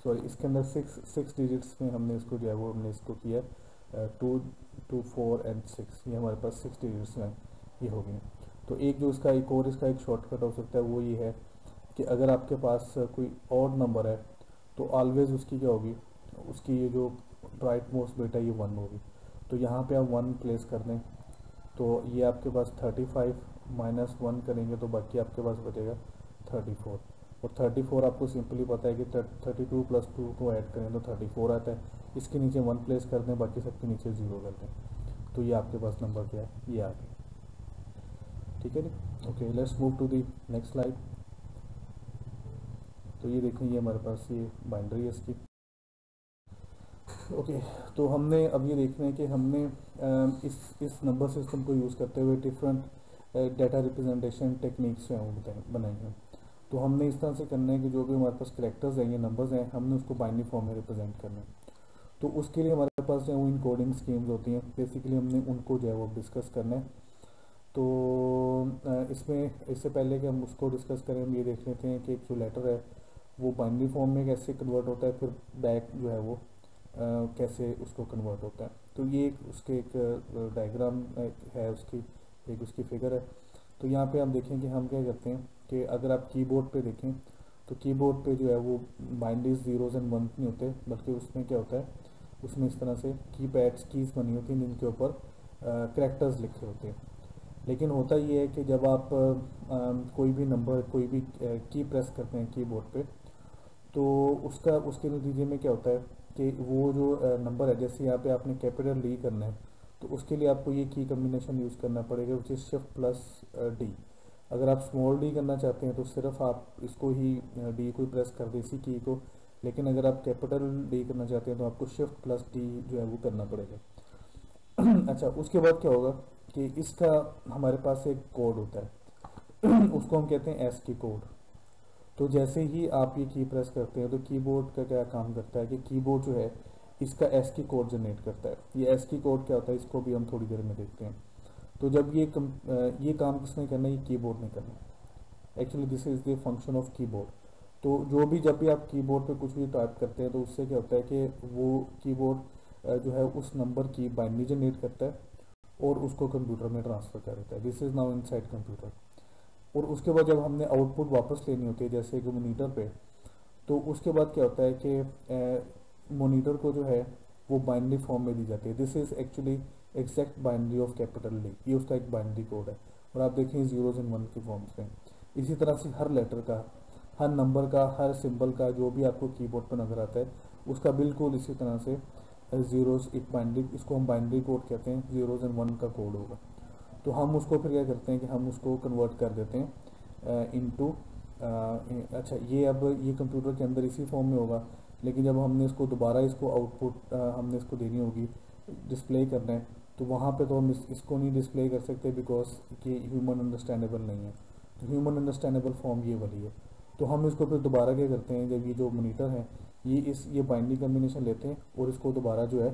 सॉरी इसके अंदर 6 डिजिट्स में हमने इसको जो है वो हमने इसको किया 2 2 4 एंड 6, ये हमारे पास 6 डिजिट्स में ये हो गए। तो एक जो इसका एक शॉर्टकट हो सकता है वो ये है कि अगर आपके पास कोई और नंबर है तो ऑलवेज उसकी क्या होगी, उसकी ये जो राइट मोस्ट बिट है ये 1 होगी। तो यहाँ पे आप 1 प्लेस कर दें, तो ये आपके पास 35 माइनस 1 करेंगे तो बाकी आपके पास बचेगा 34। और 34 आपको सिंपली पता है कि 32 प्लस 2 को ऐड करें तो 34 आता है। इसके नीचे 1 प्लेस कर दें, बाकी सबके नीचे 0 कर दें, तो ये आपके पास नंबर जो है ये आ गया। ठीक है जी, okay, let's move to the next slide. तो ये देखें, ये हमारे पास ये बाइनरी है इसकी। ओके, तो हमने अब ये देखना है कि हमने इस नंबर सिस्टम को यूज़ करते हुए डिफरेंट डाटा रिप्रेजेंटेशन टेक्निक्स जो हैं वो बनाई हैं। तो हमने इस तरह से करना है कि जो भी हमारे पास करेक्टर्स हैं, ये नंबर्स हैं, हमने उसको बाइनरी फॉर्म में रिप्रेजेंट करना है। तो उसके लिए हमारे पास जो है वो इनकोडिंग स्कीम्स होती हैं, बेसिकली हमने उनको जो है वो डिस्कस करना है। तो इसमें इससे पहले कि हम उसको डिस्कस करें, हम ये देख लेते हैं कि एक जो लेटर है वो बाइनरी फॉर्म में कैसे कन्वर्ट होता है, फिर बैक जो है वो कैसे उसको कन्वर्ट होता है। तो ये एक उसके एक डायग्राम है, उसकी एक उसकी फिगर है। तो यहाँ पे हम देखें कि हम क्या करते हैं कि अगर आप कीबोर्ड पे देखें तो कीबोर्ड पे जो है वो बाइनरी जीरोज एंड वंस नहीं होते, बल्कि उसमें क्या होता है, उसमें इस तरह से कीपैड्स कीज बनी होती हैं जिनके ऊपर कैरेक्टर्स लिखे होते हैं। लेकिन होता ये है कि जब आप कोई भी नंबर, कोई भी की प्रेस करते हैं कीबोर्ड पे, तो उसका उसके नतीजे में क्या होता है कि वो जो नंबर है, जैसे यहाँ पे आपने कैपिटल डी करना है तो उसके लिए आपको ये की कम्बिनेशन यूज़ करना पड़ेगा, which is shift plus D. अगर आप स्मॉल डी करना चाहते हैं तो सिर्फ आप इसको ही डी को प्रेस कर दें, इसी की को। लेकिन अगर आप कैपिटल डी करना चाहते हैं तो आपको शिफ्ट प्लस डी जो है वो करना पड़ेगा। अच्छा, उसके बाद क्या होगा कि इसका हमारे पास एक कोड होता है, उसको हम कहते हैं एस की कोड। तो जैसे ही आप ये की प्रेस करते हैं तो कीबोर्ड का क्या काम करता है कि कीबोर्ड जो है इसका एस की कोड जनरेट करता है। ये एस की कोड क्या होता है, इसको भी हम थोड़ी देर में देखते हैं। तो जब ये काम किसने करना है, ये कीबोर्ड ने करना है। Actually this is the function of keyboard. तो जो भी जब भी आप कीबोर्ड पे कुछ भी टाइप करते हैं तो उससे क्या होता है कि वो कीबोर्ड जो है उस नंबर की बाइनरी जनरेट करता है और उसको कंप्यूटर में ट्रांसफर कर देता है। This is now inside computer. और उसके बाद जब हमने आउटपुट वापस लेनी होती है जैसे कि मॉनिटर पे, तो उसके बाद क्या होता है कि मॉनिटर को जो है वो बाइनरी फॉर्म में दी जाती है। This is actually exact binary of capital D, ये उसका एक बाइनरी कोड है। और आप देखें जीरोज एंड वन की फॉर्म्स में। इसी तरह से हर लेटर का, हर नंबर का, हर सिंबल का जो भी आपको कीबोर्ड पर नजर आता है उसका बिल्कुल इसी तरह से जीरोज एक बाइनरी, इसको हम बाइनरी कोड कहते हैं, जीरोज एंड वन का कोड होगा। तो हम उसको फिर क्या करते हैं कि हम उसको कन्वर्ट कर देते हैं इनटू, अच्छा ये अब ये कंप्यूटर के अंदर इसी फॉर्म में होगा, लेकिन जब हमने इसको दोबारा इसको आउटपुट हमने इसको देनी होगी, डिस्प्ले करना है, तो वहाँ पे तो हम इसको नहीं डिस्प्ले कर सकते बिकॉज कि ह्यूमन अंडरस्टैंडेबल नहीं है। तो ह्यूमन अंडरस्टैंडेबल फॉर्म ये वाली है। तो हम इसको फिर दोबारा क्या करते हैं, जब ये जो मॉनिटर है ये बाइनरी कम्बिनेशन लेते हैं और इसको दोबारा जो है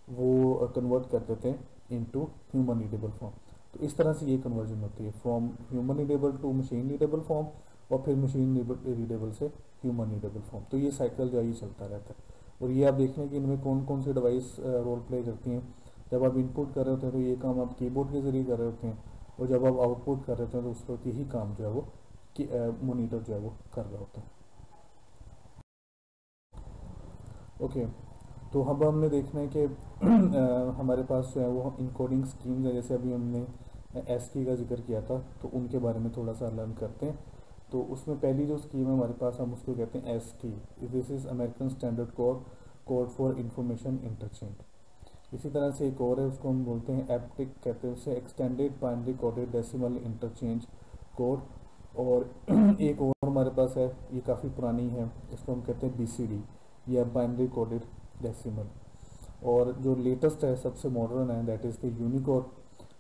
वो कन्वर्ट कर देते हैं इनटू ह्यूमन रीडेबल फॉर्म। तो इस तरह से ये कन्वर्जन होती है, from human readable to machine readable form, और फिर मशीन रीडेबल से ह्यूमन रीडेबल फॉर्म। तो ये साइकिल जो है ये चलता रहता है। और ये आप देख लें कि इनमें कौन कौन सी डिवाइस रोल प्ले करती हैं। जब आप इनपुट कर रहे होते हैं तो ये काम आप कीबोर्ड के जरिए कर रहे होते हैं, और जब आप आउटपुट कर रहे होते हैं तो उस वक्त यही काम जो है वो मॉनिटर जो है वो कर रहा होता है। ओके, तो अब हमने देखना है कि हमारे पास जो है वो इनकोडिंग स्कीम्स है, जैसे अभी हमने एसकी का जिक्र किया था, तो उनके बारे में थोड़ा सा लर्न करते हैं। तो उसमें पहली जो स्कीम है हमारे पास, हम उसको कहते हैं ASCII. This is American standard code, code for information interchange. इसी तरह से एक और है, उसको हम बोलते हैं एप्टिक, कहते हैं उसे extended binary coded decimal interchange code. और एक और हमारे पास है, ये काफ़ी पुरानी है, इसको हम कहते हैं बीसीडी या बाइनरी कोडेड डेसिमल। और जो लेटेस्ट है, सबसे मॉडर्न है, दैट इज़ द यूनिकोड।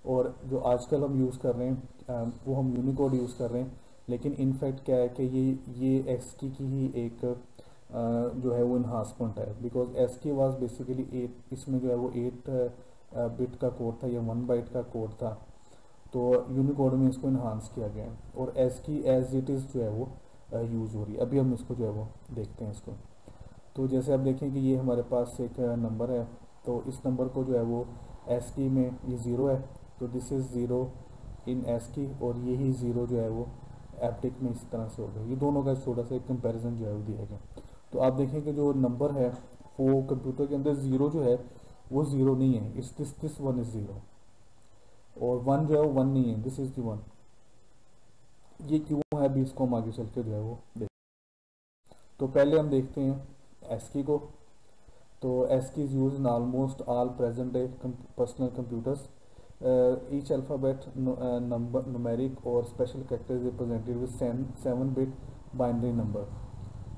और जो आजकल हम यूज़ कर रहे हैं वो हम यूनिकोड यूज़ कर रहे हैं। लेकिन इनफैक्ट क्या है कि ये एसकी की ही एक जो है वो इन्हांसमेंट है, बिकॉज एसकी वाज बेसिकली 8, इसमें जो है वो 8 बिट का कोड था या 1 बाइट का कोड था। तो यूनिकोड में इसको इन्हांस किया गया है और एसकी एज इट इज़ जो है वो यूज़ हो रही है। अभी हम इसको जो है वो देखते हैं इसको। तो जैसे आप देखें कि ये हमारे पास एक नंबर है, तो इस नंबर को जो है वो एस की में ये ज़ीरो है, तो this is zero in S की, और यही ज़ीरो जो है वो एप्टिक में इस तरह से होगा। ये दोनों का छोटा सा एक कंपैरिजन जो है वो दिया गया। तो आप देखें कि जो नंबर है वो कंप्यूटर के अंदर ज़ीरो जो है वो ज़ीरो नहीं है, इस दिस वन इज़ ज़ीरो, और वन जो है वो वन नहीं है, दिस इज़ दी वन। ये क्यों है अभी इसको हम आगे चल के जो है वो देख। तो पहले हम देखते हैं एसकी को। तो ASCII is used in almost all present day personal computers. Each alphabet, numeric or special character is represented with 7-bit binary number.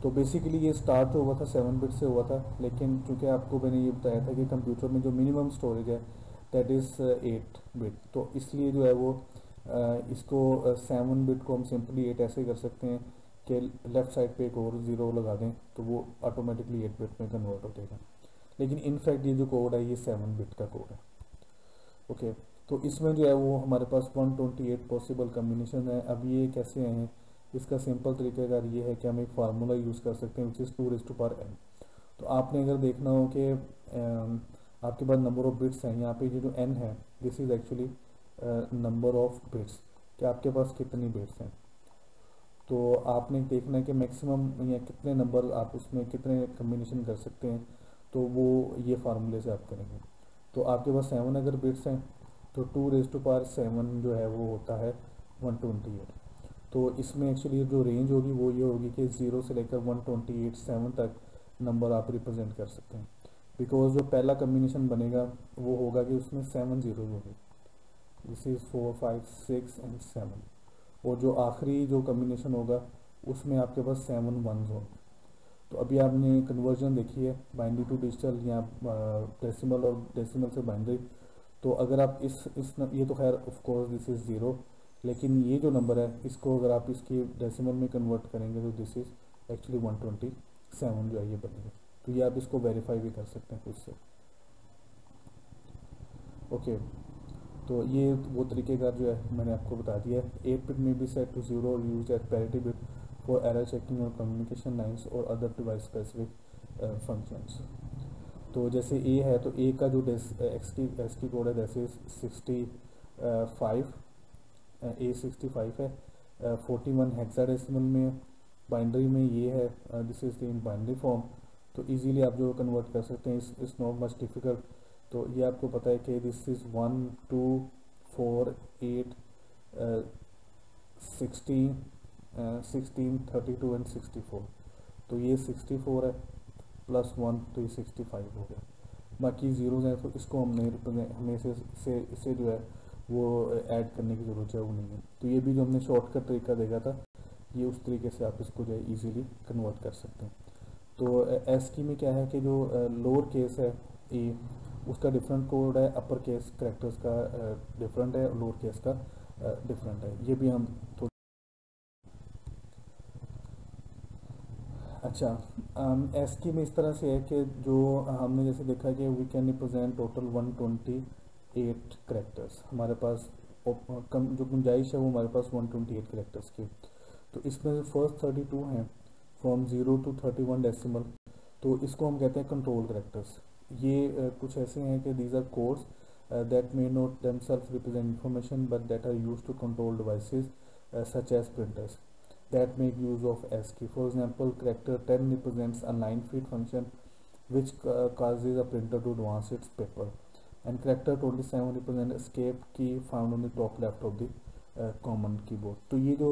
तो बेसिकली ये स्टार्ट जो हुआ था 7 बिट से हुआ था, लेकिन चूंकि आपको मैंने ये बताया था कि कंप्यूटर में जो मिनिमम स्टोरेज है दैट इज़ 8 बिट, तो इसलिए जो है वो इसको 7 बिट को हम सिंपली 8 ऐसे कर सकते हैं कि लेफ़्ट साइड पे एक और ज़ीरो लगा दें तो वो ऑटोमेटिकली 8 बिट में कन्वर्ट हो जाएगा। लेकिन इनफैक्ट ये जो कोड है ये 7 बिट का कोड है। ओके, तो इसमें जो है वो हमारे पास 128 पॉसिबल कम्बिनेशन है। अब ये कैसे हैं, इसका सिंपल तरीक़ाकार ये है कि हम एक फार्मूला यूज़ कर सकते हैं which is 2 raised to power n। तो आपने अगर देखना हो कि आपके पास नंबर ऑफ बिट्स हैं, यहाँ पे ये जो n है this is actually number of bits, कि आपके पास कितनी बिट्स हैं। तो आपने देखना है कि मैक्सिमम या कितने नंबर आप उसमें कितने कम्बिनेशन कर सकते हैं, तो वो ये फार्मूले से आप करेंगे। तो आपके पास 7 अगर बिट्स हैं तो 2⁻7 जो है वो होता है 128। तो इसमें एक्चुअली जो रेंज होगी वो ये होगी कि 0 से लेकर 128 तक नंबर आप रिप्रेजेंट कर सकते हैं, बिकॉज जो पहला कम्बिनेशन बनेगा वो होगा कि उसमें 7 जीरोज होंगे, दिस इज़ 4 5 6 एंड 7। और जो आखिरी जो कम्बिनेशन होगा उसमें आपके पास 7 वंस होंगे। तो अभी आपने कन्वर्जन देखी है बाइनरी टू डिजिटल या डेसिमल और डेसिमल से बाइनरी। तो अगर आप ये तो खैर of course this is zero, लेकिन ये जो नंबर है इसको अगर आप इसकी डेसिमल में कन्वर्ट करेंगे तो दिस इज़ एक्चुअली 127 जो है ये बनेगा। तो ये आप इसको वेरीफाई भी कर सकते हैं खुद से। ओके, तो ये वो तरीक़ेकार जो है मैंने आपको बता दिया है। 8 बिट में बी सेट टू 0 और use eight parity bit for error checking और कम्युनिकेशन लाइंस और अदर डिवाइस स्पेसिफिक फंक्शंस। तो जैसे ए है तो ए का जो एक्स की कोड है जैसे 65 A65 है, 41 हेक्साडेसिमल में, बाइनरी में ये है, this is the in binary form. तो इजीली आप जो कन्वर्ट कर सकते हैं, इस नॉट मच डिफ़िकल्ट। तो ये आपको पता है कि दिस इज़ 1 2 4 8 16 16 32 एंड 64। तो ये 64 है प्लस 1 तो ये 65 हो गया। बाकी ज़ीरोज़ हैं तो इसको हमें इसे जो है वो ऐड करने की ज़रूरत है, वो नहीं है। तो ये भी जो हमने शॉर्टकट तरीका देखा था, ये उस तरीके से आप इसको जो है ईजीली कन्वर्ट कर सकते हैं। तो एस की में क्या है कि जो लोअर केस है ए उसका डिफरेंट कोड है, अपर केस करेक्टर्स का डिफरेंट है, लोअर केस का डिफरेंट है। ये भी हम थोड़ा अच्छा एस की में इस तरह से है कि जो हमने जैसे देखा कि we can represent total 128 characters, हमारे पास जो गुंजाइश है वो हमारे पास 128 करेक्टर्स की। तो इसमें फर्स्ट 32 हैं फ्रॉम 0 टू 31 डेसिमल, तो इसको हम कहते हैं कंट्रोल करेक्टर्स। ये कुछ ऐसे हैं कि these are codes that may not themselves represent information but that are used to control devices such as printers that make use of ASCII. For example, character 10 represents a 9-bit function which causes a printer to advance its paper, and character 27 represents escape key found on the top left of the common keyboard. तो ये जो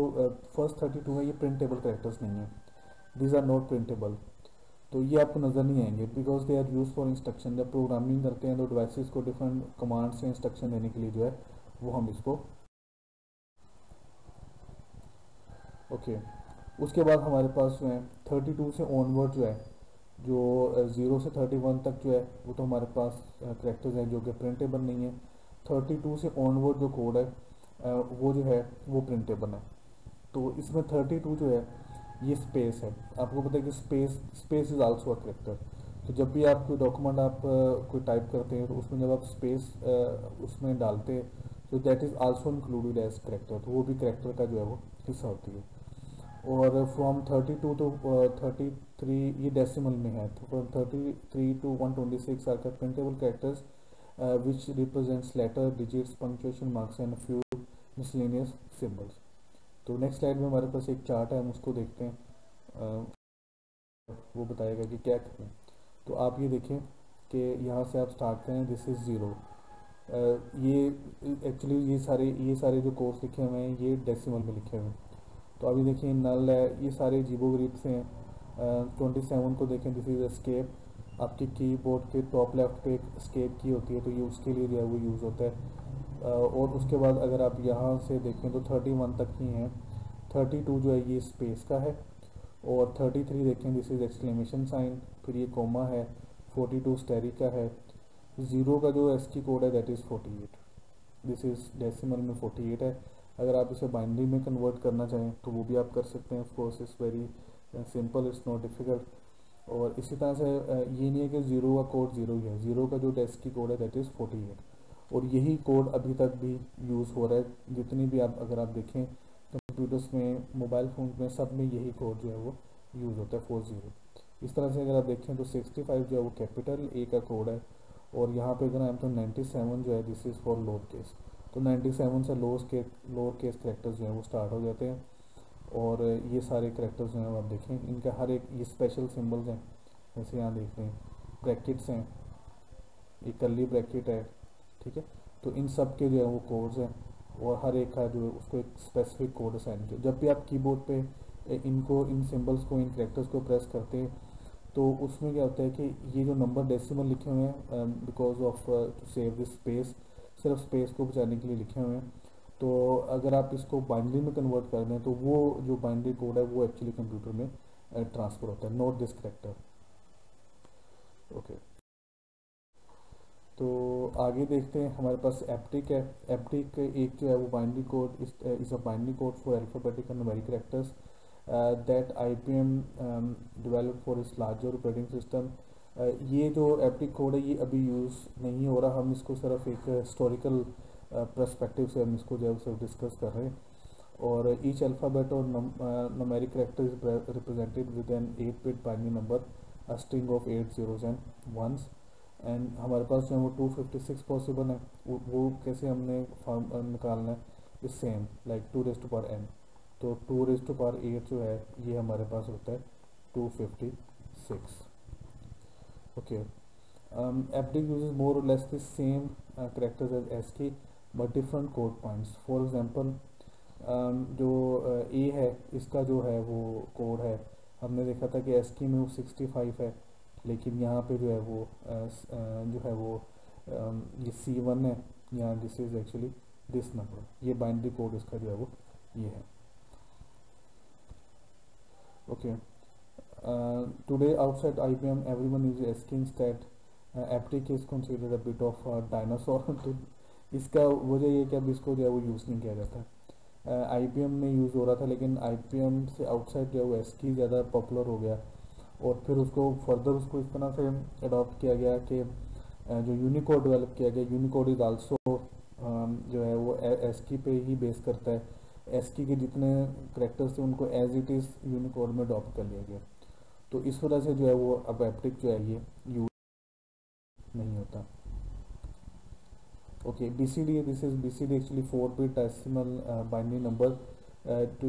first 32 है ये printable characters नहीं है, these are not printable। तो ये आपको नज़र नहीं आएंगे because they are use for instruction. जब प्रोग्रामिंग करते हैं तो डिवाइसेस को डिफरेंट कमांड से इंस्ट्रक्शन देने के लिए जो है वो हम इसको ओके। उसके बाद हमारे पास जो है 32 से ऑनवर्ड जो है जो 0 से 31 तक जो है वो तो हमारे पास करेक्टर्स हैं जो कि प्रिंटेबल नहीं है। 32 से ऑनवर्ड जो कोड है वो जो है वो प्रिंटेबल है। तो इसमें 32 जो है ये स्पेस है, आपको पता है कि space is also a character. तो जब भी आप कोई डॉक्यूमेंट आप कोई टाइप करते हैं तो उसमें जब आप स्पेस उसमें डालते हैं तो that is also included as character, तो वो भी करेक्टर का जो है वो हिस्सा होती है। और फ्रॉम 32 टू 33 ये डेसिमल में है, तो from 33 to 126 are printable characters which represents letter digits punctuation marks and few miscellaneous symbols. तो नेक्स्ट स्लाइड में हमारे पास एक चार्ट है, हम उसको देखते हैं, वो बताएगा कि क्या करें। तो आप ये देखें कि यहाँ से आप स्टार्ट करें, दिस इज़ ज़ीरो। ये एक्चुअली ये सारे जो कोर्स लिखे हुए हैं ये डेसिमल में लिखे हुए हैं। तो अभी देखिए नल है, ये सारे जीबो ग्रिप से हैं। 27 को देखें, दिस इज़ एस्केप, आपके कीबोर्ड के टॉप लेफ्ट पे एक एस्केप की होती है तो ये उसके लिए जो है वो यूज़ होता है। और उसके बाद अगर आप यहाँ से देखें तो 31 तक ही हैं। 32 जो है ये स्पेस का है, और 33 देखें दिस इज़ एक्सक्लेमेशन साइन, फिर ये कोमा है। 42 स्टेरिक का है। ज़ीरो का जो एस की कोड है that is 48, this is decimal में 48 है। अगर आप इसे बाइनरी में कन्वर्ट करना चाहें तो वो भी आप कर सकते हैं, of course it's very simple, it's not difficult. और इसी तरह से ये नहीं है कि ज़ीरो का कोड ज़ीरो ही है, ज़ीरो का जो डेस्क की कोड है दैट इज़ 48, और यही कोड अभी तक भी यूज़ हो रहा है। जितनी भी आप अगर आप देखें कंप्यूटर्स में, मोबाइल फ़ोन में, सब में यही कोड जो है वो यूज़ होता है 40। इस तरह से अगर आप देखें तो 65 जो है वो कैपिटल ए का कोड है, और यहाँ पे अगर आए तो 97 जो है this is for lower case. तो 97 से लोअर केस करेक्टर्स जो हैं वो स्टार्ट हो जाते हैं। और ये सारे करेक्टर्स जो हैं आप देखें इनका हर एक ये स्पेशल सिम्बल्स हैं, जैसे यहाँ देख रहे हैं ब्रैकेट्स हैं, ये कर्ली ब्रैकेट है, ठीक है। तो इन सब के जो है वो कोड्स हैं और हर एक का जो है उसको एक स्पेसिफिक कोड असाइन किया। जब भी आप कीबोर्ड पे इनको इन सिंबल्स को इन कैरेक्टर्स को प्रेस करते हैं तो उसमें क्या होता है कि ये जो नंबर डेसिमल लिखे हुए हैं because of to save this space, सिर्फ स्पेस को बचाने के लिए लिखे हुए हैं। तो अगर आप इसको बाइनरी में कन्वर्ट कर दें तो वो जो बाइनरी कोड है वो एक्चुअली कंप्यूटर में ट्रांसफ़र होता है, नोट दिस कैरेक्टर। ओके, तो आगे देखते हैं। हमारे पास एप्टिक है। एप्टिक एक जो है वो binary code is a binary code for alphabetic and numeric characters that IBM develop for इस लार्जर ऑपरेटिंग सिस्टम। ये जो एप्टिक कोड है ये अभी यूज़ नहीं हो रहा, हम इसको सिर्फ एक हिस्टोरिकल पर्सपेक्टिव से हम इसको जो है सिर्फ डिस्कस कर रहे हैं। और ईच अल्फ़ाबेट और numeric character is represented with an 8-bit binary number, a string of 8 zeros and ones। And हमारे पास जो है वो 256 पॉसिबल है। वो कैसे हमने फॉर्म निकालना है, इस सेम लाइक 2⁻n। तो 2⁸8 जो है ये हमारे पास होता है 256। Okay, haptic uses more or less the same characters as ASCII but different code points. For example जो ए है इसका जो है वो कोड है, हमने देखा था कि ASCII में वो 65 है, लेकिन यहाँ पे जो है वो जो है वो ये C1 है, यहाँ this is actually this number. ये बाइनरी कोड इसका जो है वो ये है। Okay, today outside IBM everyone use ASCII instead. Haptic is considered a bit of dinosaur. तो इसका वजह ये कि अब इसको जो है वो यूज़ नहीं किया जाता। IBM में यूज़ हो रहा था, लेकिन IBM से आउटसाइड जो है वो ASCII ज़्यादा पॉपुलर हो गया और फिर उसको फर्दर उसको इस तरह से अडॉप्ट किया गया कि जो यूनिकोड डेवलप किया गया, यूनिकोड इज़ आल्सो जो है वो ASCII पे ही बेस करता है। ASCII के जितने करेक्टर्स थे उनको एज इट इज़ यूनिकोड में अडॉप्ट कर लिया गया। तो इस वजह से जो है वो अब एप्टिक जो है ये यूज नहीं होता। Okay, BCD, this is BCD actually 4-bit decimal binary number to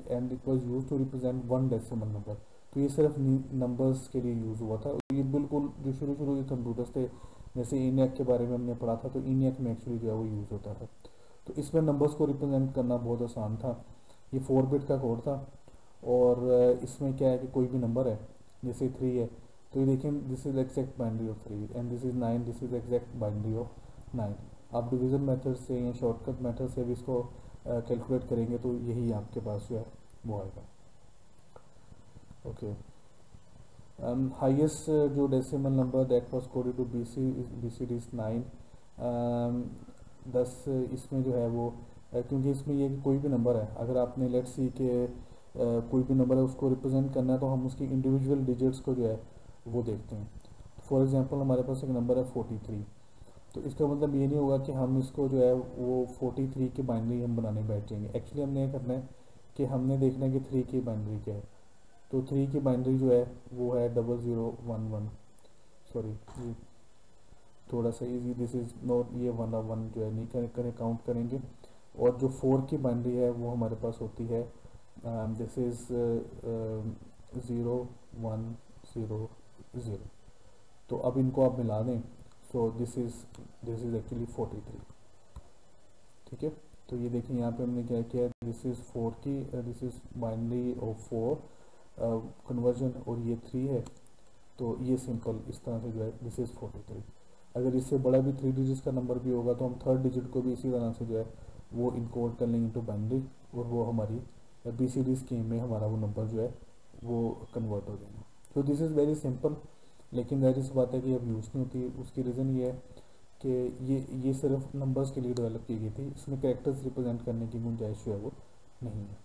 and it was used to represent 1 decimal number. तो ये सिर्फ नंबर्स के लिए यूज़ हुआ था। ये बिल्कुल जो शुरू के कंप्यूटर्स थे, जैसे ENIAC के बारे में हमने पढ़ा था, तो ENIAC में एक्चुअली जो है वो यूज़ होता था। तो इसमें नंबर्स को रिप्रेजेंट करना बहुत आसान था। ये 4-bit का कोड था और इसमें क्या है कि कोई भी नंबर है, जैसे 3 है तो ये देखें this is exact binary of 3 and this is 9, this is exact binary of 9। आप डिवीज़न मेथड से या शॉर्टकट मेथड से भी इसको कैलकुलेट करेंगे तो यही आपके पास जो है वो आएगा। ओके, हाईएस्ट जो decimal number that was coded to BCD is 9। 10 इसमें जो है वो क्योंकि इसमें ये कि कोई भी नंबर है, अगर आपने लेट्स सी के कोई भी नंबर है उसको रिप्रेजेंट करना है तो हम उसकी इंडिविजुअल डिजिट्स को जो है वो देखते हैं। फॉर एग्जांपल हमारे पास एक नंबर है 43, तो इसका मतलब ये नहीं होगा कि हम इसको जो है वो 43 की बाइनरी हम बनाने बैठ जाएंगे। एक्चुअली हमने ये करना है कि हमने देखना है कि 3 की बाइनरी क्या है। तो 3 की बाइनरी जो है वो है 0011। सॉरी, ये थोड़ा सा इजी, दिस इज नॉट, ये 1 जो है नहीं करें काउंट करेंगे। और जो 4 की बाइनरी है वो हमारे पास होती है दिस इज 0100। तो अब इनको आप मिला दें, सो दिस इज एक्चुअली 43। ठीक है, तो ये देखिए यहाँ पे हमने क्या किया, दिस इज 4 की this is binary of 4 conversion और ये 3 है। तो ये सिंपल इस तरह से जो है दिस इज 43। अगर इससे बड़ा भी 3 डिजिट्स का नंबर भी होगा तो हम थर्ड डिजिट को भी इसी तरह से जो है वो इनकोड कर लेंगे इनटू बाइनरी और वो हमारी BCD स्कीम में हमारा वो नंबर जो है वो कन्वर्ट हो जाएगा। तो दिस इज़ वेरी सिंपल, लेकिन ज़ाहिर सी बात है कि अब यूज़ नहीं होती। उसकी रीज़न ये है कि ये सिर्फ नंबर्स के लिए डेवलप की गई थी, इसमें कैरेक्टर्स रिप्रेजेंट करने की गुंजाइश जो है वो नहीं है।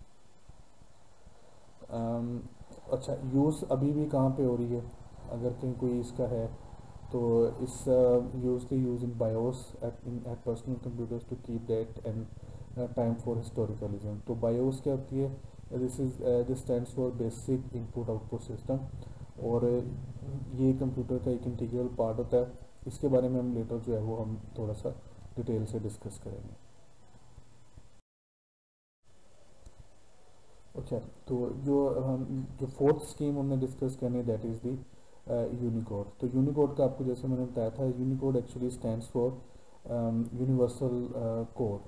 अच्छा, यूज़ अभी भी कहाँ पे हो रही है, अगर कहीं कोई इसका है तो इस use in BIOS at personal computers to keep date and time for historicalism. तो बायोस क्या होती है, this stands for basic input output system, और ये कंप्यूटर का एक इंटीग्रल पार्ट होता है इसके बारे में हम लेटर जो है वो हम थोड़ा सा डिटेल से डिस्कस करेंगे। अच्छा, तो जो फोर्थ स्कीम हमने डिस्कस करनी है दैट इज़ दी यूनिकोड। तो यूनिकोड का आपको जैसे मैंने बताया था, Unicode actually stands for universal code,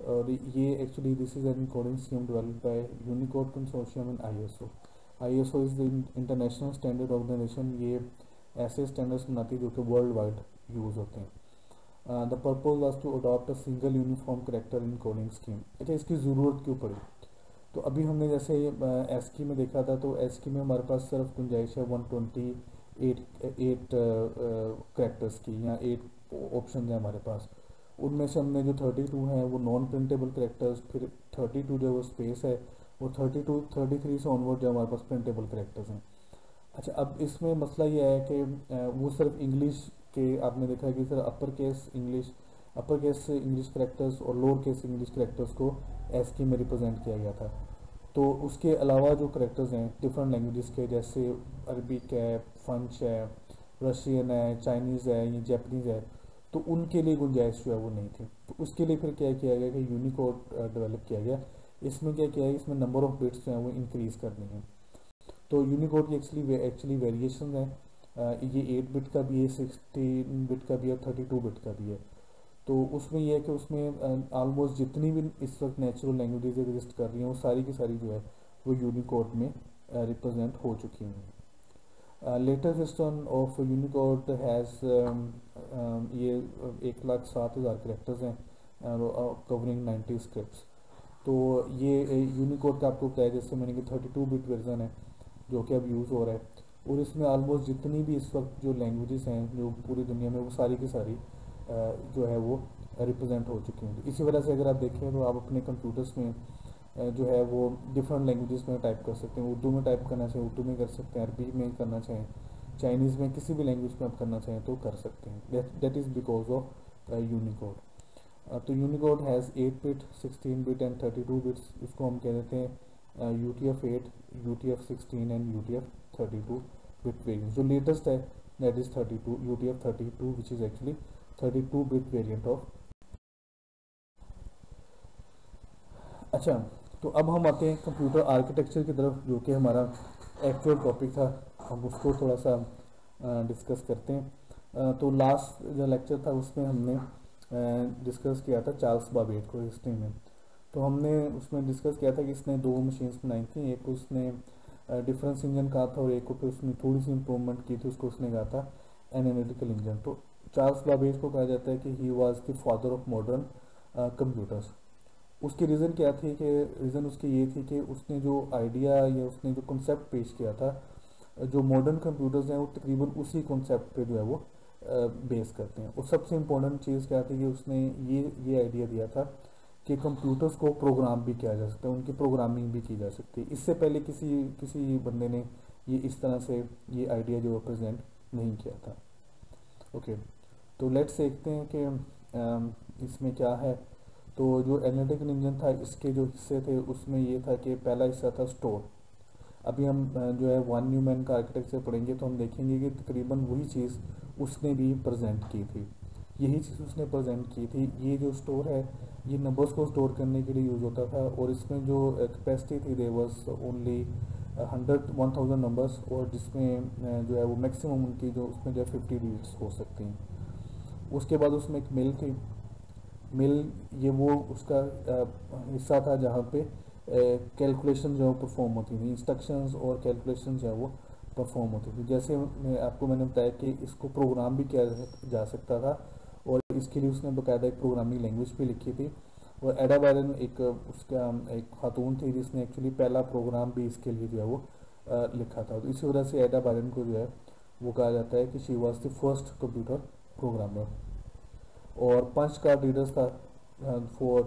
और ये actually this is encoding scheme developed by Unicode consortium and ISO. ISO is the international standard organization. ये ऐसे स्टैंडर्ड्स बनाती है जो कि वर्ल्ड वाइड यूज़ होते हैं। The purpose was to adopt a single uniform character encoding scheme. अच्छा, इसकी ज़रूरत क्यों पड़ी? तो अभी हमने जैसे एस्की में देखा था, तो एस्की में हमारे पास सिर्फ गुंजाइश है 128 करेक्टर्स की, या 8 ऑप्शन है हमारे पास। उनमें से हमने जो 32 हैं वो नॉन प्रिंटेबल करेक्टर्स, फिर 32 जो वो स्पेस है, और 33 से ऑनवर्ड जो हमारे पास प्रिंटेबल करेक्टर्स हैं। अच्छा, अब इसमें मसला ये है कि वो सिर्फ इंग्लिश के, आपने देखा कि सिर्फ अपर केस इंग्लिश करेक्टर्स और लोअर केस इंग्लिश करेक्टर्स को एस्की में रिप्रेजेंट किया गया था। तो उसके अलावा जो करेक्टर्स हैं डिफरेंट लैंग्वेजेस के, जैसे अरबिक है, फ्रेंच है, रशियन है, चाइनीज़ है, ये जैपनीज़ है, तो उनके लिए गुंजाइश जो है वो नहीं थी। तो उसके लिए फिर क्या किया गया कि यूनिकोड डेवलप किया गया। इसमें क्या किया है, इसमें नंबर ऑफ बिट्स जो हैं वो इंक्रीज़ करनी है। तो यूनिकोड की एक्चुअली वेरिएशन है। ये 8 बिट का भी है, 16 बिट का भी है, 32 बिट का भी है। तो उसमें यह है कि उसमें ऑलमोस्ट जितनी भी इस वक्त नेचुरल लैंग्वेजेज एग्जिस्ट कर रही हैं वो सारी की सारी जो है वो यूनिकोड में रिप्रेजेंट हो चुकी हैं। Latest version of Unicode has ये 1,07,000 करेक्टर्स हैं, कवरिंग 90 स्क्रिप्ट्स। तो ये यूनिकोड का आपको क्या है, जैसे मैंने कि 32 बिट वर्जन है जो कि अब यूज़ हो रहा है, और इसमें ऑलमोस्ट जितनी भी इस वक्त जो लैंग्वेजेस हैं जो पूरी दुनिया में, वो सारी की सारी जो है वो रिप्रेजेंट हो चुकी हैं। इसी वजह से अगर आप देखें तो आप अपने कंप्यूटर्स में जो है वो डिफरेंट लैंग्वेजेस में टाइप कर सकते हैं। उर्दू में टाइप करना चाहें उर्दू में कर सकते हैं, अरबी में करना चाहें, चाइनीज़ में, किसी भी लैंग्वेज में आप करना चाहें तो कर सकते हैं। That is because of Unicode. तो Unicode has 8 bit, 16 bit and 32 bits. इसको हम कह देते हैं UTF-8, UTF-16 and UTF-32 bit variant. जो लेटेस्ट है that is 32 UTF-32 which is actually 32 bit variant of. अच्छा, तो अब हम आते हैं कंप्यूटर आर्किटेक्चर की तरफ, जो कि हमारा एक्चुअल टॉपिक था। हम उसको थोड़ा सा डिस्कस करते हैं। तो लास्ट जो लेक्चर था उसमें हमने डिस्कस किया था चार्ल्स बाबेज को हिस्ट्री में। तो हमने उसमें डिस्कस किया था कि इसने 2 मशीन्स बनाई थी, एक उसने डिफरेंस इंजन कहा था और एक को उसने थोड़ी सी इंप्रूवमेंट की थी, उसको उसने कहा था एनालिटिकल इंजन। तो चार्ल्स बाबेज को कहा जाता है कि he was the father of modern computers. उसकी रीज़न क्या थी कि रीज़न उसकी ये थी कि उसने जो आइडिया या उसने जो कॉन्सेप्ट पेश किया था, जो मॉडर्न कंप्यूटर्स हैं वो तकरीबन उसी कॉन्सेप्ट पे जो है वो बेस करते हैं। और सबसे इम्पोर्टेंट चीज़ क्या थी कि उसने ये आइडिया दिया था कि कंप्यूटर्स को प्रोग्राम भी किया जा सकता है, उनकी प्रोग्रामिंग भी की जा सकती है। इससे पहले किसी किसी बंदे ने ये इस तरह से ये आइडिया जो प्रेजेंट नहीं किया था। ओके, तो लेट्स देखते हैं कि इसमें क्या है। तो जो एनालिटिकल इंजन था, इसके जो हिस्से थे उसमें ये था कि पहला हिस्सा था स्टोर। अभी हम जो है वन न्यूमैन का आर्किटेक्चर पढ़ेंगे तो हम देखेंगे कि तकरीबन वही चीज़ उसने भी प्रेजेंट की थी, यही चीज़ उसने प्रेजेंट की थी। ये जो स्टोर है ये नंबर्स को स्टोर करने के लिए यूज़ होता था, और इसमें जो कैपेसिटी थी देयर वाज ओनली 100,000 नंबर्स, और जिसमें जो है वो मैक्सिमम उनकी जो उसमें जो है 50 डिजिट्स हो सकती हैं। उसके बाद उसमें एक मिल थी। मिल ये वो उसका हिस्सा था जहाँ पे कैलकुलेशन जो है परफॉर्म होती थी, इंस्ट्रक्शंस और कैलकुलेशन जो है वो परफॉर्म होती थी। जैसे मैंने बताया कि इसको प्रोग्राम भी किया जा सकता था, और इसके लिए उसने बाकायदा एक प्रोग्रामिंग लैंग्वेज भी लिखी थी। और एडा बायरन एक उसका एक खातून थी जिसने एक्चुअली पहला प्रोग्राम भी इसके लिए जो है वो लिखा था। तो इसी वजह से एडा बायरन को जो है वो कहा जाता है कि she was the first computer programmer. और पंच कार्ड रीडर्स था for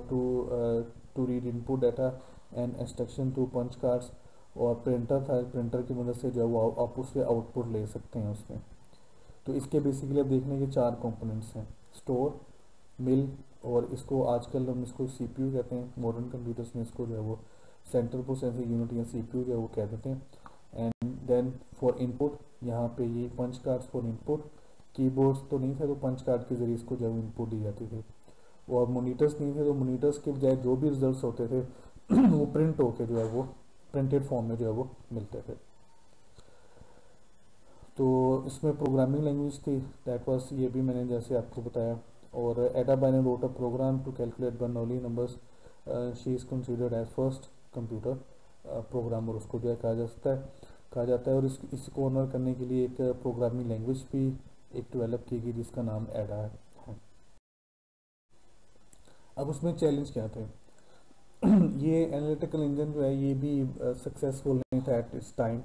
to read input data and instruction to punch cards. और प्रिंटर था, प्रिंटर की मदद से जो है वो आप उससे आउटपुट ले सकते हैं उसमें। तो इसके बेसिकली अब देखने के 4 कंपोनेंट्स हैं, स्टोर, मिल, और इसको आजकल हम इसको सीपीयू कहते हैं। मॉडर्न कंप्यूटर्स में इसको जो है वो सेंट्रल प्रोसेसिंग यूनिट या सीपीयू जो है वो कह देते हैं। एंड देन फॉर इनपुट, यहाँ पे ये punch cards for input, keyboards तो नहीं थे तो पंच कार्ड के ज़रिए इसको जो है इनपुट दी जाती थी, और मोनीटर्स नहीं थे तो मोनीटर्स के बजाय जो भी रिजल्ट्स होते थे वो प्रिंट होके जो है वो प्रिंटेड फॉर्म में जो है वो मिलते थे। तो इसमें प्रोग्रामिंग लैंग्वेज थी, दैट वाज, ये भी मैंने जैसे आपको बताया। और एडा बायनर wrote a program to calculate Bernoulli numbers, she is considered as first computer programmer, उसको जो है कहा जाता है। और इसको ऑनर करने के लिए एक प्रोग्रामिंग लैंग्वेज भी एक डेवलप की गई जिसका नाम एडा है। अब उसमें चैलेंज क्या थे? ये एनालिटिकल इंजन जो है ये भी सक्सेसफुल नहीं था एट इस टाइम।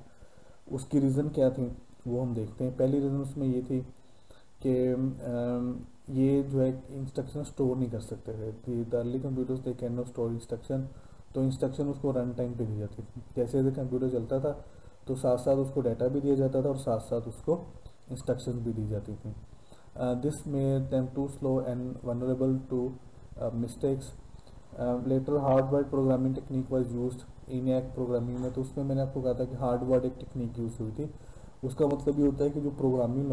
उसकी रीज़न क्या थी वो हम देखते हैं। पहली रीज़न उसमें ये थी कि ये जो है इंस्ट्रक्शन स्टोर नहीं कर सकते थे। The early computers they can not store instruction, तो इंस्ट्रक्शन उसको रन टाइम पे दी जाती थी। जैसे जैसे कंप्यूटर चलता था तो साथ साथ उसको डाटा भी दिया जाता था और साथ साथ उसको इंस्ट्रक्शन भी दी जाती थी। This made them too slow and vulnerable to mistakes. Later hardwired programming technique was used in programming में, तो उसमें मैंने आपको कहा था कि हार्डवर्ड एक टेक्निक यूज़ हुई थी। उसका मतलब ये होता है कि जो प्रोग्रामिंग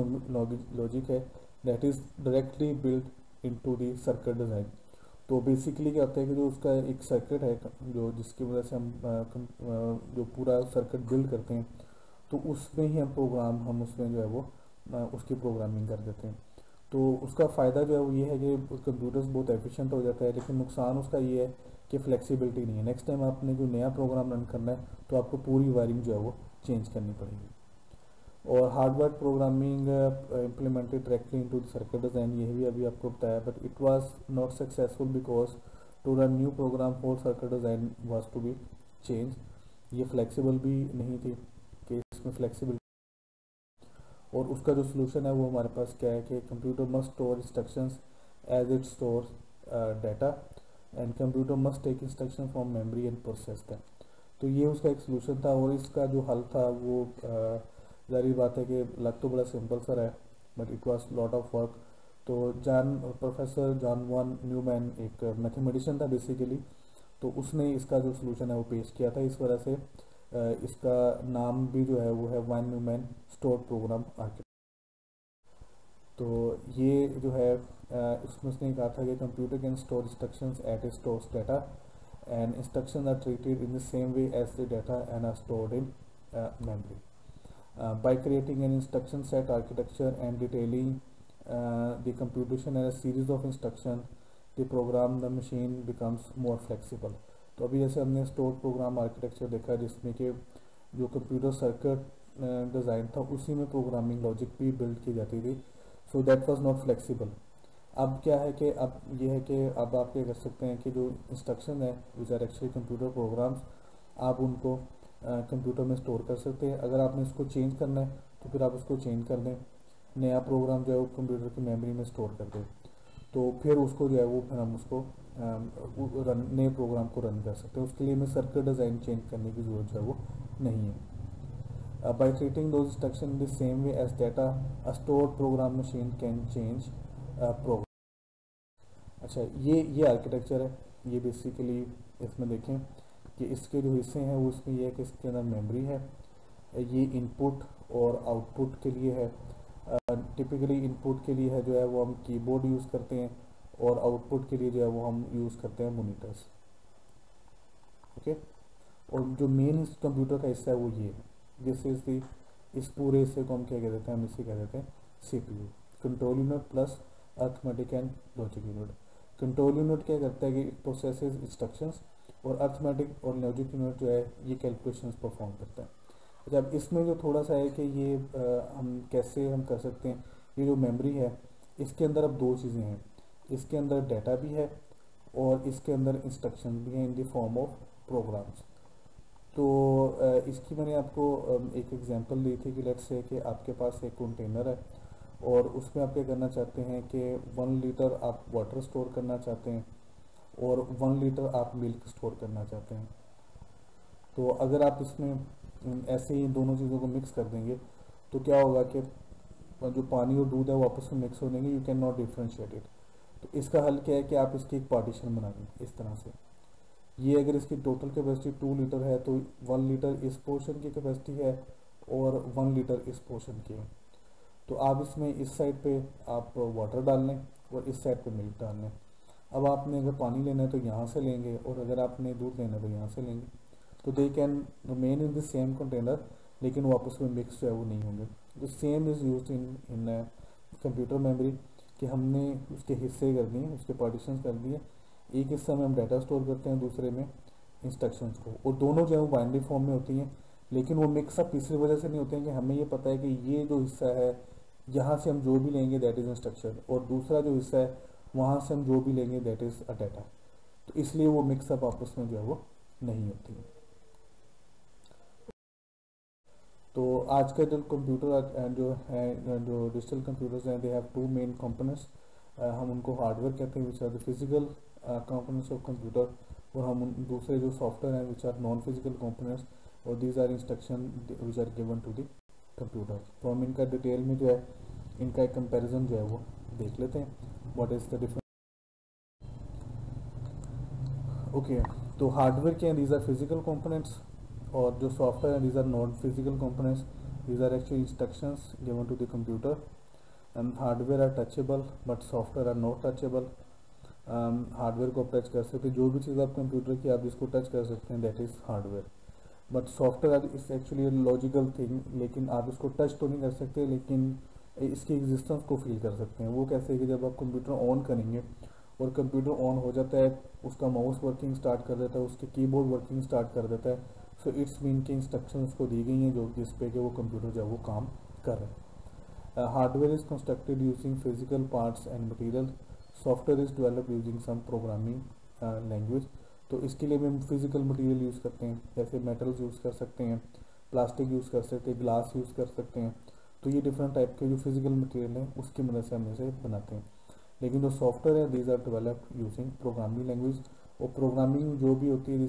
लॉजिक है that is directly built into the circuit design. तो बेसिकली क्या होता है कि जो उसका एक सर्किट है जो जिसकी वजह से जो पूरा सर्किट बिल्ड करते हैं, तो उसमें ही हम उसमें जो है वो उसकी प्रोग्रामिंग कर देते हैं। तो उसका फ़ायदा जो है वो ये है कि कंप्यूटर्स बहुत एफिशिएंट हो जाता है, लेकिन नुकसान उसका ये है कि फ्लेक्सिबिलिटी नहीं है। नेक्स्ट टाइम आपने जो नया प्रोग्राम रन करना है तो आपको पूरी वायरिंग जो है वो चेंज करनी पड़ेगी। और hardwired programming implemented directly into the circuit design, ये भी अभी आपको बताया, but it was not successful because to run new program for circuit design was to be change. ये फ्लेक्सिबल भी नहीं थी कि इसमें फ्लेक्सिबिलिटी। और उसका जो सोल्यूशन है वो हमारे पास क्या है कि computer must store instructions as it store data, and computer must take instruction from memory and process them. तो ये उसका एक सोल्यूशन था। और इसका जो हल था वो जारी बात है कि लग तो बड़ा सिंपल सा है, but it was lot of work. तो प्रोफेसर जॉन वन न्यूमैन एक मैथमेटिशियन था बेसिकली, तो उसने इसका जो सोल्यूशन है वो पेश किया था। इस वजह से इसका नाम भी जो है वो है von Neumann store program architecture. तो ये जो है उसमें उसने कहा था कि computer can store instructions at it stores data, and instructions are treated in the same way as the data and are stored in memory. By creating an instruction set architecture and detailing the computation as a series of instructions, the program the machine becomes more flexible. तो अभी जैसे हमने store program architecture देखा जिसमें कि जो computer circuit design था उसी में प्रोग्रामिंग लॉजिक भी बिल्ड की जाती थी, so that was not flexible. अब क्या है कि अब ये है कि अब आप क्या कर सकते हैं कि जो इंस्ट्रक्शन है which are actually computer programs, आप उनको कंप्यूटर में स्टोर कर सकते हैं। अगर आपने इसको चेंज करना है तो फिर आप उसको चेंज कर दें, नया प्रोग्राम जो है वो कंप्यूटर की मेमोरी में स्टोर कर दें, तो फिर उसको जो है वो फिर हम उसको नए प्रोग्राम को रन कर सकते हैं। उसके लिए हमें सर्किट डिज़ाइन चेंज करने की ज़रूरत जो है वो नहीं है। By treating those instruction the same way as data, a stored program machine can change program. अच्छा, ये आर्किटेक्चर है। ये बेसिकली इसमें देखें कि इसके जो हिस्से हैं वो इसमें यह है कि इसके अंदर मेमोरी है, ये इनपुट और आउटपुट के लिए है। टिपिकली इनपुट के लिए है जो है वो हम कीबोर्ड यूज़ करते हैं, और आउटपुट के लिए जो है वो हम यूज़ करते हैं मोनीटर्स। ओके, और जो मेन इस कंप्यूटर का हिस्सा है वो ये है। दिस इज दी, इस पूरे हिस्से को हम क्या कह देते हैं, हम इसे कह देते हैं CPU, control unit plus arithmetic and logic unit. Control unit क्या करता है कि प्रोसेसेस इंस्ट्रक्शंस, और अर्थमेटिक और लॉजिक यूनिट जो है ये कैलकुलेशंस परफॉर्म करता है। जब इसमें जो थोड़ा सा है कि ये हम कैसे हम कर सकते हैं, ये जो मेमोरी है इसके अंदर अब दो चीज़ें हैं, इसके अंदर डाटा भी है और इसके अंदर इंस्ट्रक्शन भी हैं in the form of programs. तो इसकी मैंने आपको एक एग्जांपल दी थी कि लेट्स से कि आपके पास एक कंटेनर है और उसमें आप क्या करना चाहते हैं कि 1 लीटर आप वाटर स्टोर करना चाहते हैं और 1 लीटर आप मिल्क स्टोर करना चाहते हैं। तो अगर आप इसमें ऐसे ही दोनों चीज़ों को मिक्स कर देंगे तो क्या होगा कि जो पानी और दूध है वो आपस में मिक्स हो जाएंगे, you can not differentiate it. तो इसका हल क्या है कि आप इसकी एक पार्टीशन बना दें इस तरह से। ये अगर इसकी टोटल कैपेसिटी 2 लीटर है तो 1 लीटर इस पोर्शन की कैपेसिटी है और 1 लीटर इस पोर्शन की है। तो आप इसमें इस साइड पे आप वाटर डाल लें और इस साइड पे मिल्क डाल लें। अब आपने अगर पानी लेना है तो यहाँ से लेंगे, और अगर आपने दूध लेना है तो यहाँ से लेंगे। तो they can remain in the same container, लेकिन वो आपस में मिक्स जो है वो नहीं होंगे। तो same is use in computer memory, कि हमने उसके हिस्से कर दिए, उसके पार्टीशन कर दिए। एक हिस्सा में हम डाटा स्टोर करते हैं, दूसरे में इंस्ट्रक्शंस को, और दोनों जो है वो बाइनरी फॉर्म में होती हैं, लेकिन वो मिक्सअप इसी वजह से नहीं होते हैं कि हमें ये पता है कि ये जो हिस्सा है यहाँ से हम जो भी लेंगे दैट इज़ इंस्ट्रक्शन, और दूसरा जो हिस्सा है वहाँ से हम जो भी लेंगे दैट इज़ अ डाटा। तो इसलिए वो मिक्सअप आपस में जो है वो नहीं होती है। तो आज का जो कंप्यूटर जो है, जो डिजिटल कंप्यूटर्स हैं, they have two main components. हम उनको हार्डवेयर कहते हैं, which are the physical components of computer, और हम दूसरे जो सॉफ्टवेयर हैं which are non physical components, और these are instruction which are given to the computer. तो हम इनका डिटेल में जो है इनका एक कंपैरिजन जो है वो देख लेते हैं, what is the difference. Okay, तो हार्डवेयर के हैं, दीज आर फिजिकल कंपोनेंट्स, और जो सॉफ्टवेयर हैं these are non physical components, these are actually instructions given to the computer. And hardware are touchable but software are not touchable. Hardware को आप touch कर सकते हैं, जो भी चीज़ आप कंप्यूटर की आप इसको टच कर सकते हैं, that is hardware. But software is actually logical thing, लेकिन आप इसको टच तो नहीं कर सकते, लेकिन इसकी एग्जिस्टेंस को फील कर सकते हैं। वो कैसे कि जब आप कंप्यूटर ऑन करेंगे और कंप्यूटर ऑन हो जाता है, उसका माउस वर्किंग स्टार्ट कर देता है, उसके कीबोर्ड वर्किंग स्टार्ट कर देता है, सो इट्स मीन कि इंस्ट्रक्शन उसको दी गई हैं जो जिस पे कि वो कंप्यूटर जो है वो काम कर रहा है। Hardware is constructed using physical parts and material, software is developed using some programming language. तो इसके लिए भी हम फिजिकल मटेरियल यूज़ करते हैं, जैसे मेटल्स यूज़ कर सकते हैं, प्लास्टिक यूज़ कर सकते हैं, ग्लास यूज़ कर सकते हैं। तो ये डिफरेंट टाइप के जो फिजिकल मटेरियल हैं उसकी मदद से हम इसे बनाते हैं। लेकिन जो सॉफ्टवेयर है these are developed using programming language, और प्रोग्रामिंग जो भी होती है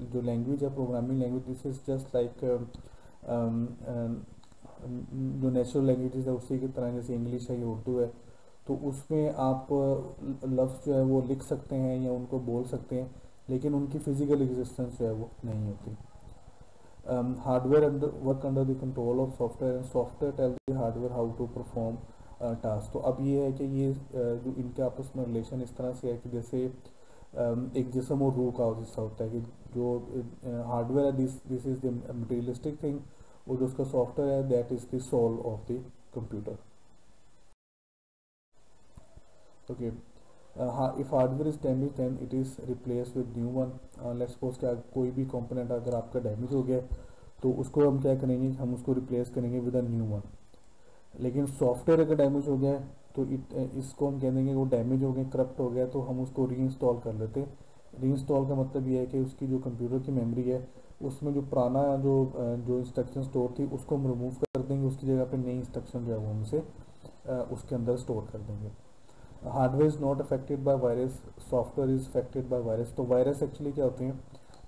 जो लैंग्वेज है programming language, this is just like जो नेचुरल लैंग्वेजेस है उसी की तरह, जैसे इंग्लिश है या उर्दू है, तो उसमें आप लफ्ज़ जो है वो लिख सकते हैं या उनको बोल सकते हैं, लेकिन उनकी फिजिकल एग्जिस्टेंस जो है वो नहीं होती। Hardware work under the control of software, and software tell the hardware how to perform task. तो अब ये है कि ये जो इनके आपस में रिलेशन इस तरह से है कि जैसे एक जिस्म और रूह का हिस्सा होता है, कि जो हार्डवेयर है this is the materialistic thing, और जो उसका सॉफ्टवेयर है that is the soul of the computer. Okay, if hardware is damage then it is replace with new one. Let's suppose क्या कोई भी कंपोनेंट अगर आपका डैमेज हो गया तो उसको हम क्या करेंगे, हम उसको रिप्लेस करेंगे विद अ न्यू वन। लेकिन सॉफ्टवेयर अगर डैमेज हो गया है तो इसको हम कह देंगे वो डैमेज हो गया, करप्ट हो गया, तो हम उसको री इंस्टॉल कर लेते हैं। री इंस्टॉल का मतलब ये है कि उसकी जो कंप्यूटर की मेमोरी है उसमें जो पुराना जो इंस्ट्रक्शन स्टोर थी उसको हम रिमूव कर देंगे, उसकी जगह पे नई इंस्ट्रक्शन जो है वो हमसे उसके अंदर स्टोर कर देंगे। Hardware is not affected by virus, software is affected by virus. तो वायरस एक्चुअली क्या होते हैं,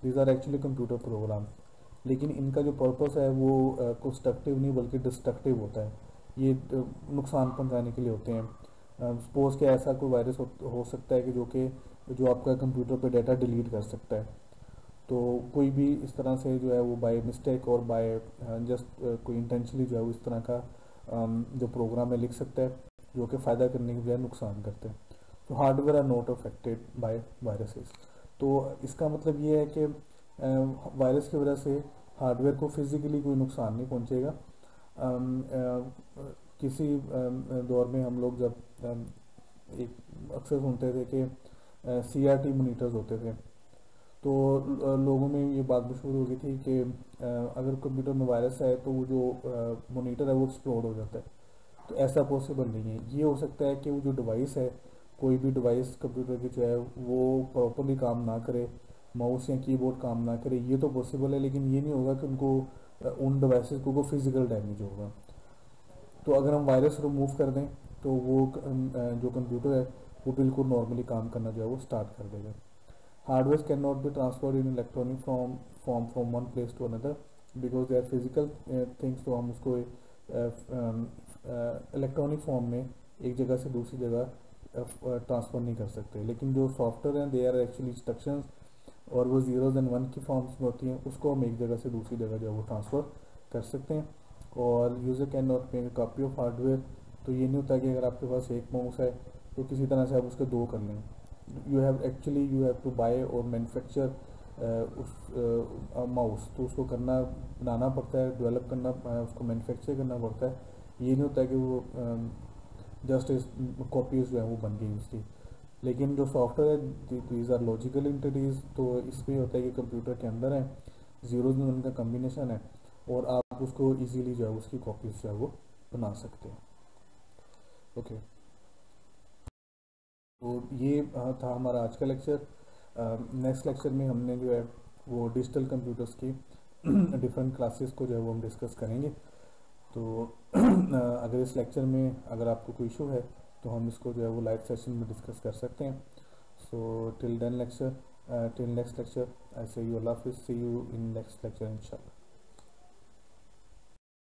these are actually computer program, लेकिन इनका जो पर्पस है वो कंस्ट्रक्टिव नहीं बल्कि डिस्ट्रक्टिव होता है। ये नुकसान पहुंचाने के लिए होते हैं। सपोज कि ऐसा कोई वायरस हो सकता है कि जो आपका कंप्यूटर पे डाटा डिलीट कर सकता है। तो कोई भी इस तरह से जो है वो बाय मिस्टेक और बाय जस्ट कोई इंटेंशनली जो है वो इस तरह का जो प्रोग्राम है लिख सकता है, जो कि फ़ायदा करने के बजाय नुकसान करते हैं। तो hardware are not affected by viruses. तो इसका मतलब ये है कि वायरस की वजह से हार्डवेयर को फिज़िकली कोई नुकसान नहीं पहुंचेगा। किसी दौर में हम लोग जब एक अक्सर सुनते थे कि CRT मोनीटर्स होते थे, तो लोगों में ये बात मशहूर हो गई थी कि अगर कंप्यूटर में वायरस है तो वो जो मोनीटर है वो एक्सप्लोड हो जाता है। तो ऐसा पॉसिबल नहीं है। ये हो सकता है कि वो जो डिवाइस है, कोई भी डिवाइस कंप्यूटर की जो है वो प्रॉपरली काम ना करे, माउस या कीबोर्ड काम ना करे, ये तो पॉसिबल है, लेकिन ये नहीं होगा कि उनको उन डिवाइसेस को फिजिकल डैमेज होगा। तो अगर हम वायरस रिमूव कर दें तो वो जो कंप्यूटर है वो बिल्कुल नॉर्मली काम करना जो है वो स्टार्ट कर देगा। Hardware can not be transferred in electronic form from one place to another because they are physical things. तो हम उसको इलेक्ट्रॉनिक फॉर्म में एक जगह से दूसरी जगह ट्रांसफ़र नहीं कर सकते। लेकिन जो सॉफ्टवेयर हैं दे आर एक्चुअली इंस्ट्रक्शंस, और वो जीरोज एंड वन की फॉर्म्स में होती हैं, उसको हम एक जगह से दूसरी जगह जो है वो ट्रांसफ़र कर सकते हैं। और user can not make a copy of hardware. तो ये नहीं होता कि अगर आपके पास एक माउस है तो किसी तरह से आप उसके दो कर लेंगे। यू हैव टू बाय और मैन्युफैक्चर उस माउस, तो उसको बनाना पड़ता है, डेवलप करना, उसको मैन्युफैक्चर करना पड़ता है। ये नहीं होता कि वो जस्ट कॉपीज जो है वो बन गई उसकी। लेकिन जो सॉफ्टवेयर है दीज आर लॉजिकल एंटिटीज, तो इसमें होता है कि कंप्यूटर के अंदर है, जीरोज में उनका कम्बिनेशन है और आप उसको इजीली जो है उसकी कॉपीज जो है वो बना सकते हैं। ओके, तो ये था हमारा आज का लेक्चर। नेक्स्ट लेक्चर में हमने जो है वो डिजिटल कंप्यूटर्स की डिफरेंट क्लासेस को जो है वो हम डिस्कस करेंगे। तो अगर इस लेक्चर में अगर आपको कोई इशू है तो हम इसको जो है वो लाइव सेशन में डिस्कस कर सकते हैं। सो टिल नेक्स्ट लेक्चर, आई से यू अल्लाह हाफिज़, सी यू इन नेक्स्ट लेक्चर इंशाल्लाह।